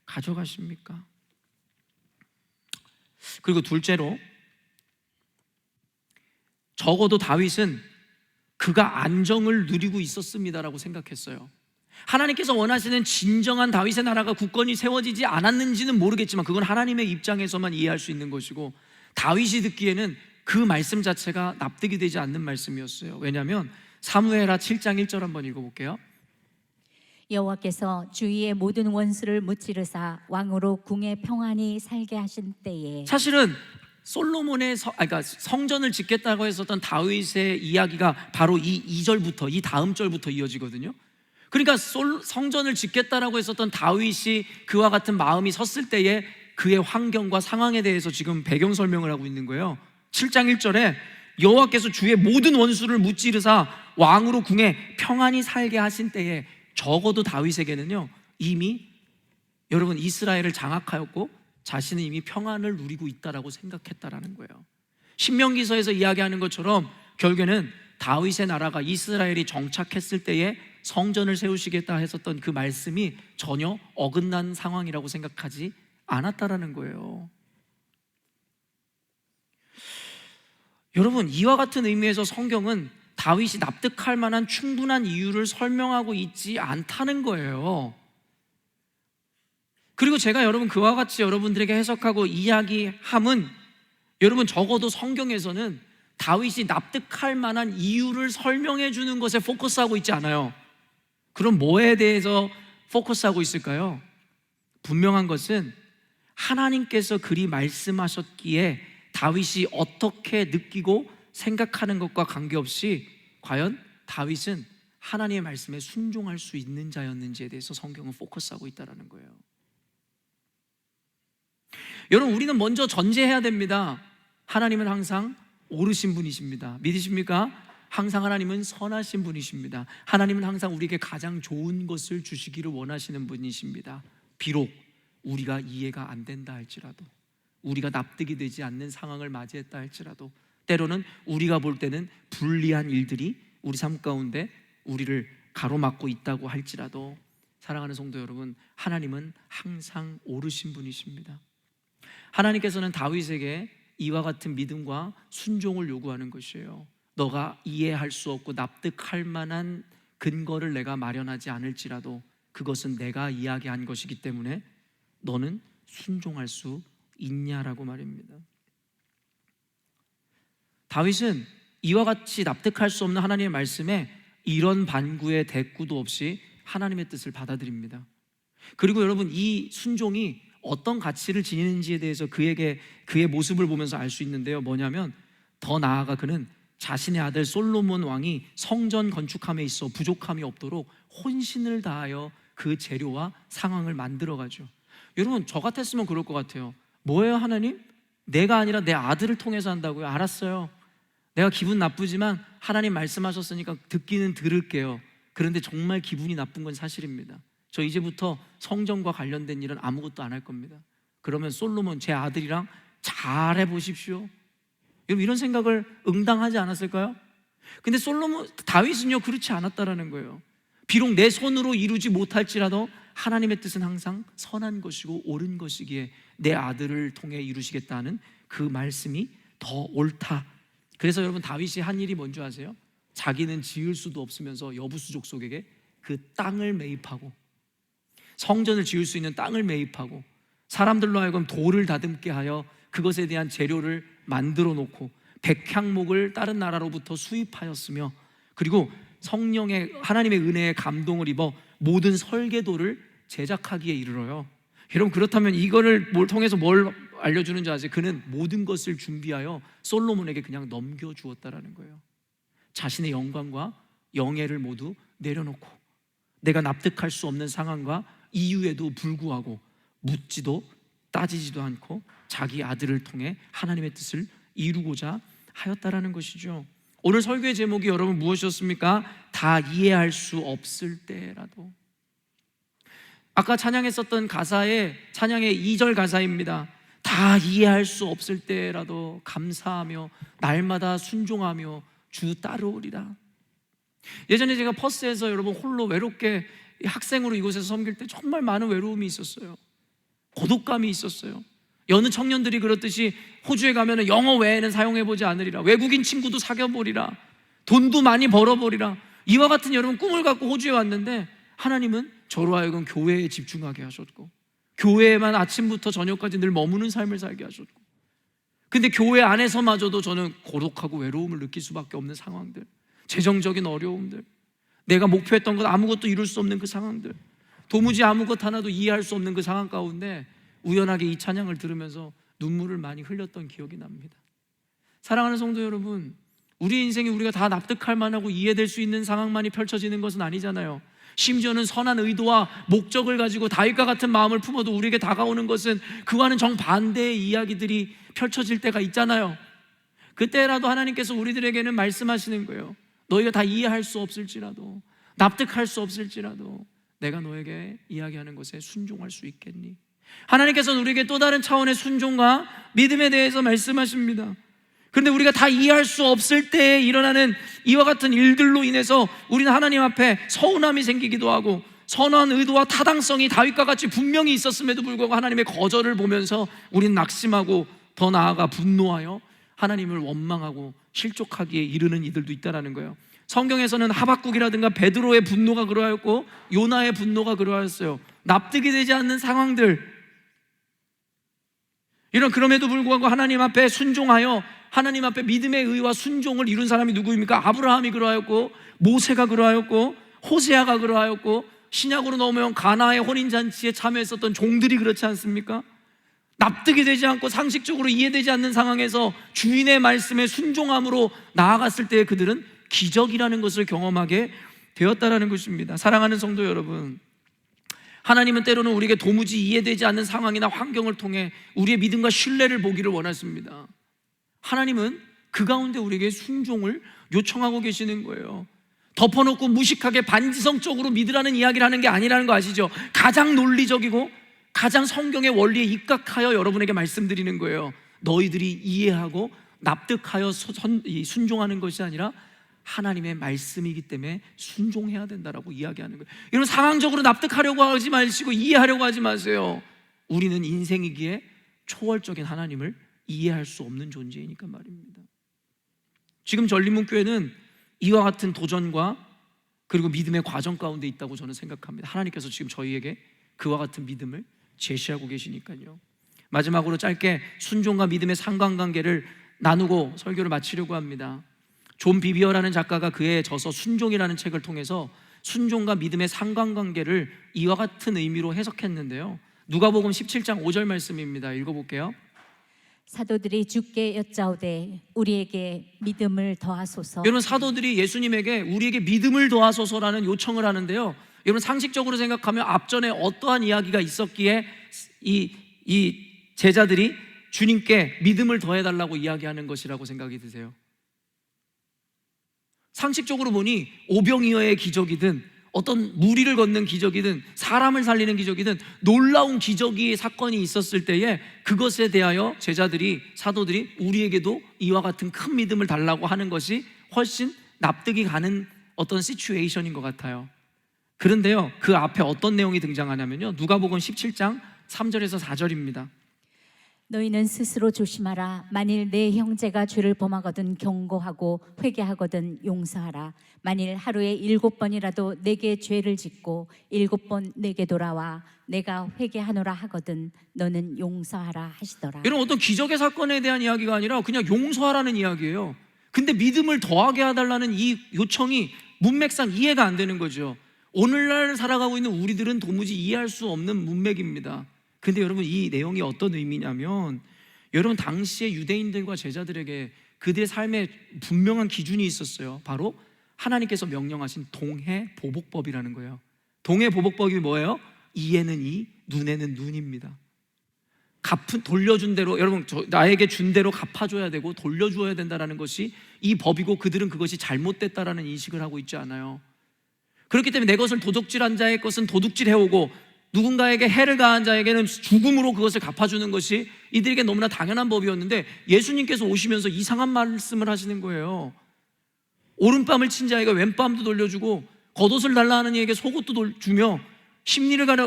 가져가십니까? 그리고 둘째로, 적어도 다윗은 그가 안정을 누리고 있었습니다라고 생각했어요. 하나님께서 원하시는 진정한 다윗의 나라가 굳건히 세워지지 않았는지는 모르겠지만, 그건 하나님의 입장에서만 이해할 수 있는 것이고, 다윗이 듣기에는 그 말씀 자체가 납득이 되지 않는 말씀이었어요. 왜냐하면 사무엘하 7장 1절 한번 읽어볼게요. 여호와께서 주위의 모든 원수를 무찌르사 왕으로 궁에 평안히 살게 하신 때에, 사실은 솔로몬의 그러니까 성전을 짓겠다고 했었던 다윗의 이야기가 바로 이 2절부터, 이 다음 절부터 이어지거든요. 그러니까 성전을 짓겠다라고 했었던 다윗이 그와 같은 마음이 섰을 때에 그의 환경과 상황에 대해서 지금 배경 설명을 하고 있는 거예요. 7장 1절에 여호와께서 주의 모든 원수를 무찌르사 왕으로 궁에 평안히 살게 하신 때에, 적어도 다윗에게는요 이미 여러분 이스라엘을 장악하였고 자신은 이미 평안을 누리고 있다라고 생각했다라는 거예요. 신명기서에서 이야기하는 것처럼 결국에는 다윗의 나라가, 이스라엘이 정착했을 때에 성전을 세우시겠다 했었던 그 말씀이 전혀 어긋난 상황이라고 생각하지 않았다라는 거예요. 여러분, 이와 같은 의미에서 성경은 다윗이 납득할 만한 충분한 이유를 설명하고 있지 않다는 거예요. 그리고 제가 여러분 그와 같이 여러분들에게 해석하고 이야기함은, 여러분 적어도 성경에서는 다윗이 납득할 만한 이유를 설명해 주는 것에 포커스하고 있지 않아요. 그럼 뭐에 대해서 포커스하고 있을까요? 분명한 것은 하나님께서 그리 말씀하셨기에 다윗이 어떻게 느끼고 생각하는 것과 관계없이 과연 다윗은 하나님의 말씀에 순종할 수 있는 자였는지에 대해서 성경은 포커스하고 있다는 거예요. 여러분, 우리는 먼저 전제해야 됩니다. 하나님은 항상 옳으신 분이십니다. 믿으십니까? 항상 하나님은 선하신 분이십니다. 하나님은 항상 우리에게 가장 좋은 것을 주시기를 원하시는 분이십니다. 비록 우리가 이해가 안 된다 할지라도, 우리가 납득이 되지 않는 상황을 맞이했다 할지라도, 때로는 우리가 볼 때는 불리한 일들이 우리 삶 가운데 우리를 가로막고 있다고 할지라도, 사랑하는 성도 여러분, 하나님은 항상 옳으신 분이십니다. 하나님께서는 다윗에게 이와 같은 믿음과 순종을 요구하는 것이에요. 너가 이해할 수 없고 납득할 만한 근거를 내가 마련하지 않을지라도 그것은 내가 이야기한 것이기 때문에 너는 순종할 수 있냐라고 말입니다. 다윗은 이와 같이 납득할 수 없는 하나님의 말씀에 이런 반구의 대꾸도 없이 하나님의 뜻을 받아들입니다. 그리고 여러분, 이 순종이 어떤 가치를 지니는지에 대해서 그의 모습을 보면서 알 수 있는데요, 뭐냐면 더 나아가 그는 자신의 아들 솔로몬 왕이 성전 건축함에 있어 부족함이 없도록 혼신을 다하여 그 재료와 상황을 만들어가죠. 여러분, 저 같았으면 그럴 것 같아요. 뭐예요 하나님? 내가 아니라 내 아들을 통해서 한다고요? 알았어요. 내가 기분 나쁘지만 하나님 말씀하셨으니까 듣기는 들을게요. 그런데 정말 기분이 나쁜 건 사실입니다. 저 이제부터 성전과 관련된 일은 아무것도 안 할 겁니다. 그러면 솔로몬 제 아들이랑 잘해 보십시오. 여러분 이런 생각을 응당하지 않았을까요? 근데 다윗은요 그렇지 않았다라는 거예요. 비록 내 손으로 이루지 못할지라도 하나님의 뜻은 항상 선한 것이고 옳은 것이기에 내 아들을 통해 이루시겠다는 그 말씀이 더 옳다. 그래서 여러분 다윗이 한 일이 뭔지 아세요? 자기는 지을 수도 없으면서 여부수 족속에게 그 땅을 매입하고, 성전을 지을 수 있는 땅을 매입하고, 사람들로 하여금 돌을 다듬게 하여 그것에 대한 재료를 만들어 놓고 백향목을 다른 나라로부터 수입하였으며, 그리고 성령의 하나님의 은혜에 감동을 입어 모든 설계도를 제작하기에 이르러요. 여러분 그렇다면 이거를 통해서 뭘 알려주는지 아세요? 그는 모든 것을 준비하여 솔로몬에게 그냥 넘겨주었다라는 거예요. 자신의 영광과 영예를 모두 내려놓고, 내가 납득할 수 없는 상황과 이유에도 불구하고 묻지도 따지지도 않고 자기 아들을 통해 하나님의 뜻을 이루고자 하였다라는 것이죠. 오늘 설교의 제목이 여러분 무엇이었습니까? 다 이해할 수 없을 때라도. 아까 찬양했었던 가사의 찬양의 2절 가사입니다. 다 이해할 수 없을 때라도 감사하며 날마다 순종하며 주 따르오리라. 예전에 제가 퍼스에서 여러분 홀로 외롭게 학생으로 이곳에서 섬길 때 정말 많은 외로움이 있었어요. 고독감이 있었어요. 여느 청년들이 그렇듯이 호주에 가면 영어 외에는 사용해보지 않으리라, 외국인 친구도 사귀어보리라, 돈도 많이 벌어보리라, 이와 같은 여러분 꿈을 갖고 호주에 왔는데 하나님은 저로 하여금 교회에 집중하게 하셨고, 교회에만 아침부터 저녁까지 늘 머무는 삶을 살게 하셨고, 근데 교회 안에서마저도 저는 고독하고 외로움을 느낄 수밖에 없는 상황들, 재정적인 어려움들, 내가 목표했던 것 아무것도 이룰 수 없는 그 상황들, 도무지 아무것 하나도 이해할 수 없는 그 상황 가운데 우연하게 이 찬양을 들으면서 눈물을 많이 흘렸던 기억이 납니다. 사랑하는 성도 여러분, 우리 인생이 우리가 다 납득할 만하고 이해될 수 있는 상황만이 펼쳐지는 것은 아니잖아요. 심지어는 선한 의도와 목적을 가지고 다윗과 같은 마음을 품어도 우리에게 다가오는 것은 그와는 정반대의 이야기들이 펼쳐질 때가 있잖아요. 그때라도 하나님께서 우리들에게는 말씀하시는 거예요. 너희가 다 이해할 수 없을지라도, 납득할 수 없을지라도 내가 너에게 이야기하는 것에 순종할 수 있겠니? 하나님께서는 우리에게 또 다른 차원의 순종과 믿음에 대해서 말씀하십니다. 그런데 우리가 다 이해할 수 없을 때에 일어나는 이와 같은 일들로 인해서 우리는 하나님 앞에 서운함이 생기기도 하고, 선한 의도와 타당성이 다윗과 같이 분명히 있었음에도 불구하고 하나님의 거절을 보면서 우리는 낙심하고 더 나아가 분노하여 하나님을 원망하고 실족하기에 이르는 이들도 있다는 거예요. 성경에서는 하박국이라든가 베드로의 분노가 그러하였고 요나의 분노가 그러하였어요. 납득이 되지 않는 상황들, 이런, 그럼에도 불구하고 하나님 앞에 순종하여 하나님 앞에 믿음의 의와 순종을 이룬 사람이 누구입니까? 아브라함이 그러하였고, 모세가 그러하였고, 호세아가 그러하였고, 신약으로 넘어온 가나의 혼인잔치에 참여했었던 종들이 그렇지 않습니까? 납득이 되지 않고 상식적으로 이해되지 않는 상황에서 주인의 말씀에 순종함으로 나아갔을 때 그들은 기적이라는 것을 경험하게 되었다라는 것입니다. 사랑하는 성도 여러분, 하나님은 때로는 우리에게 도무지 이해되지 않는 상황이나 환경을 통해 우리의 믿음과 신뢰를 보기를 원하십니다. 하나님은 그 가운데 우리에게 순종을 요청하고 계시는 거예요. 덮어놓고 무식하게 반지성적으로 믿으라는 이야기를 하는 게 아니라는 거 아시죠? 가장 논리적이고 가장 성경의 원리에 입각하여 여러분에게 말씀드리는 거예요. 너희들이 이해하고 납득하여 순종하는 것이 아니라 하나님의 말씀이기 때문에 순종해야 된다라고 이야기하는 거예요. 여러분, 상황적으로 납득하려고 하지 마시고 이해하려고 하지 마세요. 우리는 인생이기에 초월적인 하나님을 이해할 수 없는 존재이니까 말입니다. 지금 전리문교회는 이와 같은 도전과 그리고 믿음의 과정 가운데 있다고 저는 생각합니다. 하나님께서 지금 저희에게 그와 같은 믿음을 제시하고 계시니까요. 마지막으로 짧게 순종과 믿음의 상관관계를 나누고 설교를 마치려고 합니다. 존 비비어라는 작가가 그의 저서 순종이라는 책을 통해서 순종과 믿음의 상관관계를 이와 같은 의미로 해석했는데요. 누가복음 17장 5절 말씀입니다. 읽어볼게요. 사도들이 주께 여짜오되 우리에게 믿음을 더하소서. 여러분, 사도들이 예수님에게 우리에게 믿음을 더하소서라는 요청을 하는데요. 여러분, 상식적으로 생각하면 앞전에 어떠한 이야기가 있었기에 이 제자들이 주님께 믿음을 더해달라고 이야기하는 것이라고 생각이 드세요? 상식적으로 보니 오병이어의 기적이든 어떤 무리를 걷는 기적이든 사람을 살리는 기적이든 놀라운 기적이 사건이 있었을 때에 그것에 대하여 제자들이, 사도들이 우리에게도 이와 같은 큰 믿음을 달라고 하는 것이 훨씬 납득이 가는 어떤 시츄에이션인 것 같아요. 그런데요, 그 앞에 어떤 내용이 등장하냐면요, 누가복음 17장 3절에서 4절입니다. 너희는 스스로 조심하라. 만일 내 형제가 죄를 범하거든 경고하고 회개하거든 용서하라. 만일 하루에 7번이라도 내게 죄를 짓고 7번 내게 돌아와 내가 회개하노라 하거든 너는 용서하라 하시더라. 이런 어떤 기적의 사건에 대한 이야기가 아니라 그냥 용서하라는 이야기예요. 근데 믿음을 더하게 해달라는 이 요청이 문맥상 이해가 안 되는 거죠. 오늘날 살아가고 있는 우리들은 도무지 이해할 수 없는 문맥입니다. 근데 여러분, 이 내용이 어떤 의미냐면, 여러분 당시에 유대인들과 제자들에게 그들의 삶에 분명한 기준이 있었어요. 바로 하나님께서 명령하신 동해보복법이라는 거예요. 동해보복법이 뭐예요? 이에는 이, 눈에는 눈입니다. 돌려준 대로, 여러분 나에게 준 대로 갚아줘야 되고 돌려주어야 된다는 것이 이 법이고, 그들은 그것이 잘못됐다라는 인식을 하고 있지 않아요. 그렇기 때문에 내 것을 도둑질한 자의 것은 도둑질해오고 누군가에게 해를 가한 자에게는 죽음으로 그것을 갚아주는 것이 이들에게 너무나 당연한 법이었는데, 예수님께서 오시면서 이상한 말씀을 하시는 거예요. 오른뺨을 친 자에게 왼뺨도 돌려주고, 겉옷을 달라 하는 이에게 속옷도 주며,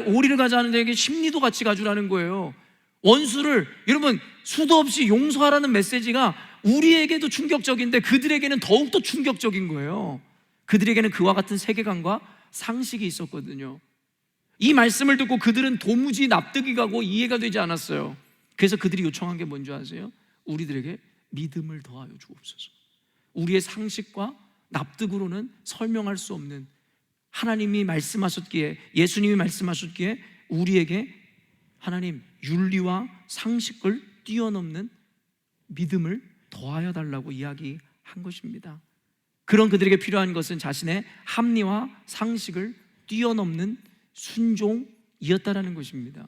오리를 가자 하는 자에게 심리도 같이 가주라는 거예요. 원수를, 여러분 수도 없이 용서하라는 메시지가 우리에게도 충격적인데 그들에게는 더욱더 충격적인 거예요. 그들에게는 그와 같은 세계관과 상식이 있었거든요. 이 말씀을 듣고 그들은 도무지 납득이 가고 이해가 되지 않았어요. 그래서 그들이 요청한 게 뭔지 아세요? 우리들에게 믿음을 더하여 주옵소서. 우리의 상식과 납득으로는 설명할 수 없는, 하나님이 말씀하셨기에, 예수님이 말씀하셨기에 우리에게 하나님 윤리와 상식을 뛰어넘는 믿음을 더하여 달라고 이야기한 것입니다. 그런 그들에게 필요한 것은 자신의 합리와 상식을 뛰어넘는 순종이었다라는 것입니다.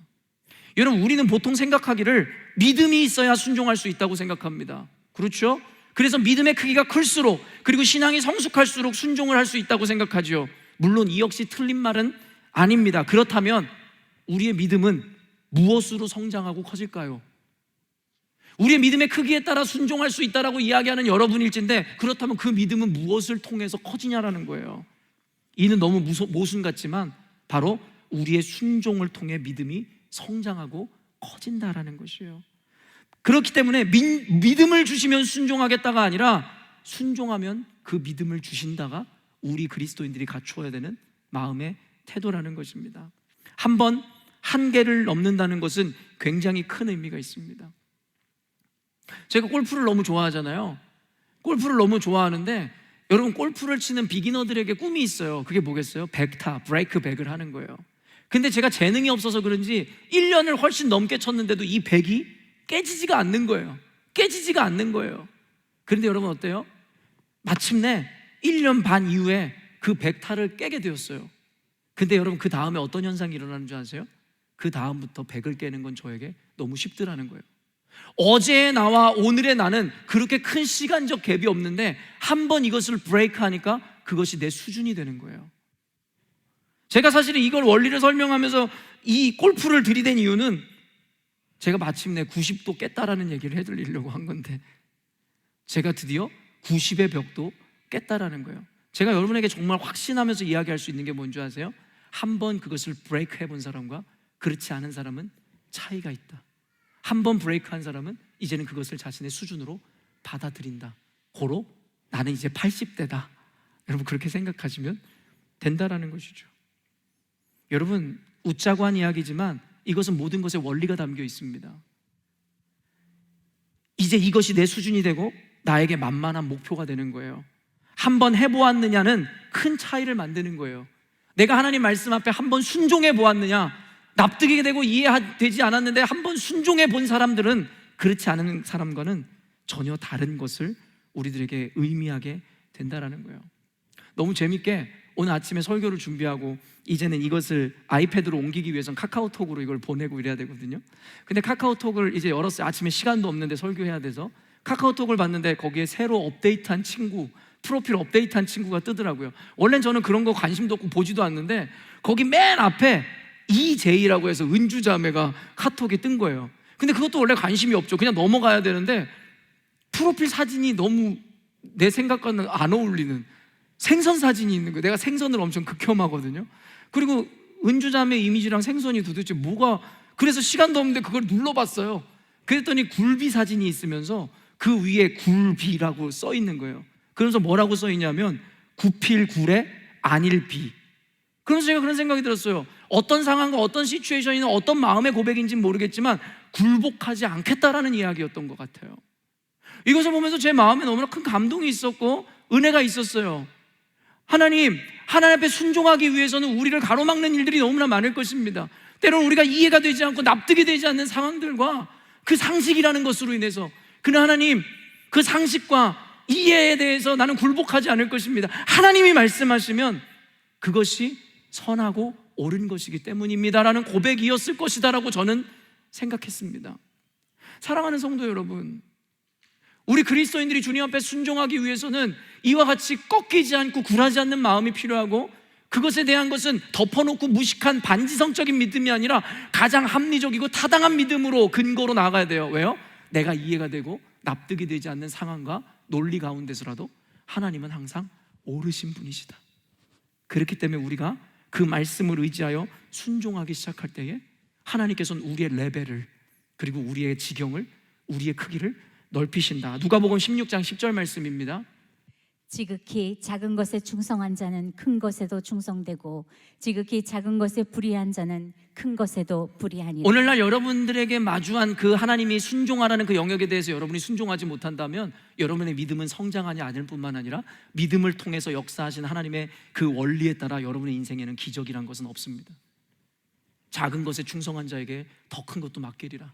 여러분, 우리는 보통 생각하기를 믿음이 있어야 순종할 수 있다고 생각합니다. 그렇죠? 그래서 믿음의 크기가 클수록, 그리고 신앙이 성숙할수록 순종을 할 수 있다고 생각하죠. 물론 이 역시 틀린 말은 아닙니다. 그렇다면 우리의 믿음은 무엇으로 성장하고 커질까요? 우리의 믿음의 크기에 따라 순종할 수 있다라고 이야기하는 여러분일진데, 그렇다면 그 믿음은 무엇을 통해서 커지냐라는 거예요. 이는 너무 모순 같지만 바로 우리의 순종을 통해 믿음이 성장하고 커진다라는 것이에요. 그렇기 때문에 믿음을 주시면 순종하겠다가 아니라, 순종하면 그 믿음을 주신다가 우리 그리스도인들이 갖추어야 되는 마음의 태도라는 것입니다. 한번 한계를 넘는다는 것은 굉장히 큰 의미가 있습니다. 제가 골프를 너무 좋아하잖아요. 골프를 너무 좋아하는데, 여러분 골프를 치는 비기너들에게 꿈이 있어요. 그게 뭐겠어요? 백타, 브레이크 백을 하는 거예요. 근데 제가 재능이 없어서 그런지 1년을 훨씬 넘게 쳤는데도 이 백이 깨지지가 않는 거예요. 깨지지가 않는 거예요. 그런데 여러분 어때요? 마침내 1년 반 이후에 그 백타를 깨게 되었어요. 근데 여러분 그 다음에 어떤 현상이 일어나는 줄 아세요? 그 다음부터 백을 깨는 건 저에게 너무 쉽더라는 거예요. 어제의 나와 오늘의 나는 그렇게 큰 시간적 갭이 없는데, 한번 이것을 브레이크하니까 그것이 내 수준이 되는 거예요. 제가 사실은 이걸 원리를 설명하면서 이 골프를 들이댄 이유는 제가 마침내 90도 깼다라는 얘기를 해드리려고 한 건데, 제가 드디어 90의 벽도 깼다라는 거예요. 제가 여러분에게 정말 확신하면서 이야기할 수 있는 게 뭔지 아세요? 한번 그것을 브레이크 해본 사람과 그렇지 않은 사람은 차이가 있다. 한번 브레이크한 사람은 이제는 그것을 자신의 수준으로 받아들인다. 고로 나는 이제 80대다. 여러분 그렇게 생각하시면 된다라는 것이죠. 여러분 웃자고 한 이야기지만 이것은 모든 것에 원리가 담겨 있습니다. 이제 이것이 내 수준이 되고 나에게 만만한 목표가 되는 거예요. 한번 해보았느냐는 큰 차이를 만드는 거예요. 내가 하나님 말씀 앞에 한번 순종해 보았느냐, 납득이 되고 이해되지 않았는데 한번 순종해 본 사람들은 그렇지 않은 사람과는 전혀 다른 것을 우리들에게 의미하게 된다라는 거예요. 너무 재밌게 오늘 아침에 설교를 준비하고 이제는 이것을 아이패드로 옮기기 위해서는 카카오톡으로 이걸 보내고 이래야 되거든요. 근데 카카오톡을 이제 열었어요. 아침에 시간도 없는데 설교해야 돼서 카카오톡을 봤는데 거기에 새로 업데이트한 친구 프로필 업데이트한 친구가 뜨더라고요. 원래는 저는 그런 거 관심도 없고 보지도 않는데 거기 맨 앞에 EJ라고 해서 은주자매가 카톡이 뜬 거예요. 근데 그것도 원래 관심이 없죠. 그냥 넘어가야 되는데 프로필 사진이 너무 내 생각과는 안 어울리는 생선 사진이 있는 거예요. 내가 생선을 엄청 극혐하거든요. 그리고 은주자매 이미지랑 생선이 도대체 뭐가, 그래서 시간도 없는데 그걸 눌러봤어요. 그랬더니 굴비 사진이 있으면서 그 위에 굴비라고 써 있는 거예요. 그러면서 뭐라고 써 있냐면 구필굴의 안일비. 그러면서 제가 그런 생각이 들었어요. 어떤 상황과 어떤 시츄에이션이나 어떤 마음의 고백인지는 모르겠지만 굴복하지 않겠다라는 이야기였던 것 같아요. 이것을 보면서 제 마음에 너무나 큰 감동이 있었고 은혜가 있었어요. 하나님 앞에 순종하기 위해서는 우리를 가로막는 일들이 너무나 많을 것입니다. 때로는 우리가 이해가 되지 않고 납득이 되지 않는 상황들과 그 상식이라는 것으로 인해서, 그러나 하나님 그 상식과 이해에 대해서 나는 굴복하지 않을 것입니다. 하나님이 말씀하시면 그것이 선하고 옳은 것이기 때문입니다라는 고백이었을 것이다라고 저는 생각했습니다. 사랑하는 성도 여러분, 우리 그리스도인들이 주님 앞에 순종하기 위해서는 이와 같이 꺾이지 않고 굴하지 않는 마음이 필요하고, 그것에 대한 것은 덮어놓고 무식한 반지성적인 믿음이 아니라 가장 합리적이고 타당한 믿음으로 근거로 나아가야 돼요. 왜요? 내가 이해가 되고 납득이 되지 않는 상황과 논리 가운데서라도 하나님은 항상 옳으신 분이시다. 그렇기 때문에 우리가 그 말씀을 의지하여 순종하기 시작할 때에 하나님께서는 우리의 레벨을, 그리고 우리의 지경을, 우리의 크기를 넓히신다. 누가복음 16장 10절 말씀입니다. 지극히 작은 것에 충성한 자는 큰 것에도 충성되고 지극히 작은 것에 불의한 자는 큰 것에도 불의하니라. 오늘날 여러분들에게 마주한 그 하나님이 순종하라는 그 영역에 대해서 여러분이 순종하지 못한다면 여러분의 믿음은 성장하지 않을 뿐만 아니라 믿음을 통해서 역사하신 하나님의 그 원리에 따라 여러분의 인생에는 기적이란 것은 없습니다. 작은 것에 충성한 자에게 더 큰 것도 맡기리라.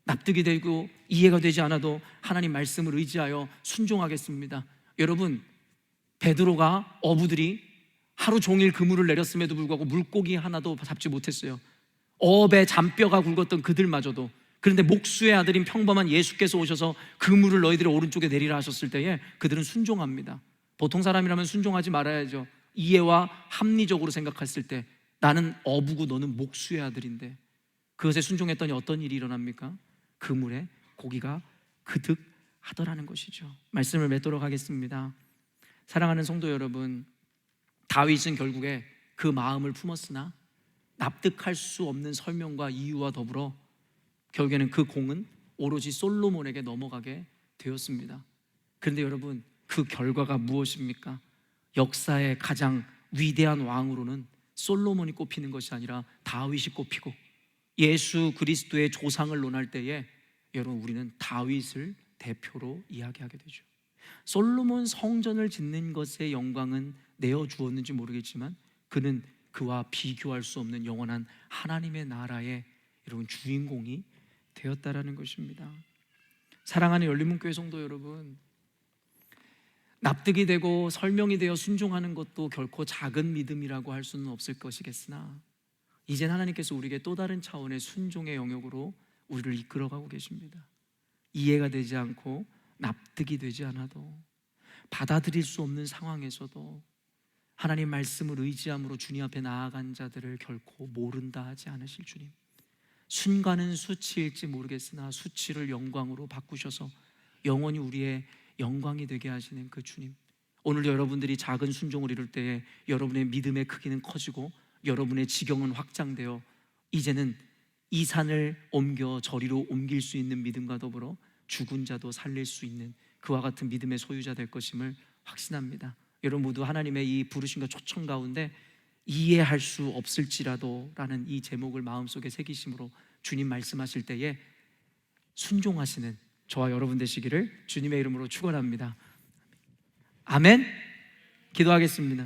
납득이 되고 이해가 되지 않아도 하나님 말씀을 의지하여 순종하겠습니다. 여러분, 베드로가 어부들이 하루 종일 그물을 내렸음에도 불구하고 물고기 하나도 잡지 못했어요. 어업에 잔뼈가 굵었던 그들마저도. 그런데 목수의 아들인 평범한 예수께서 오셔서 그물을 너희들의 오른쪽에 내리라 하셨을 때에 그들은 순종합니다. 보통 사람이라면 순종하지 말아야죠. 이해와 합리적으로 생각했을 때 나는 어부고 너는 목수의 아들인데, 그것에 순종했더니 어떤 일이 일어납니까? 그물에 고기가 그득하더라는 것이죠. 말씀을 맺도록 하겠습니다. 사랑하는 성도 여러분, 다윗은 결국에 그 마음을 품었으나 납득할 수 없는 설명과 이유와 더불어 결국에는 그 공은 오로지 솔로몬에게 넘어가게 되었습니다. 그런데 여러분, 그 결과가 무엇입니까? 역사의 가장 위대한 왕으로는 솔로몬이 꼽히는 것이 아니라 다윗이 꼽히고, 예수 그리스도의 조상을 논할 때에 여러분 우리는 다윗을 대표로 이야기하게 되죠. 솔로몬 성전을 짓는 것의 영광은 내어주었는지 모르겠지만 그는 그와 비교할 수 없는 영원한 하나님의 나라의 여러분 주인공이 되었다라는 것입니다. 사랑하는 열린문교회 성도 여러분, 납득이 되고 설명이 되어 순종하는 것도 결코 작은 믿음이라고 할 수는 없을 것이겠으나 이젠 하나님께서 우리에게 또 다른 차원의 순종의 영역으로 우리를 이끌어가고 계십니다. 이해가 되지 않고 납득이 되지 않아도, 받아들일 수 없는 상황에서도 하나님 말씀을 의지함으로 주님 앞에 나아간 자들을 결코 모른다 하지 않으실 주님, 순간은 수치일지 모르겠으나 수치를 영광으로 바꾸셔서 영원히 우리의 영광이 되게 하시는 그 주님, 오늘 여러분들이 작은 순종을 이룰 때에 여러분의 믿음의 크기는 커지고 여러분의 지경은 확장되어 이제는 이 산을 옮겨 저리로 옮길 수 있는 믿음과 더불어 죽은 자도 살릴 수 있는 그와 같은 믿음의 소유자 될 것임을 확신합니다. 여러분 모두 하나님의 이 부르심과 초청 가운데 이해할 수 없을지라도 라는 이 제목을 마음속에 새기심으로 주님 말씀하실 때에 순종하시는 저와 여러분 되시기를 주님의 이름으로 축원합니다. 아멘. 기도하겠습니다.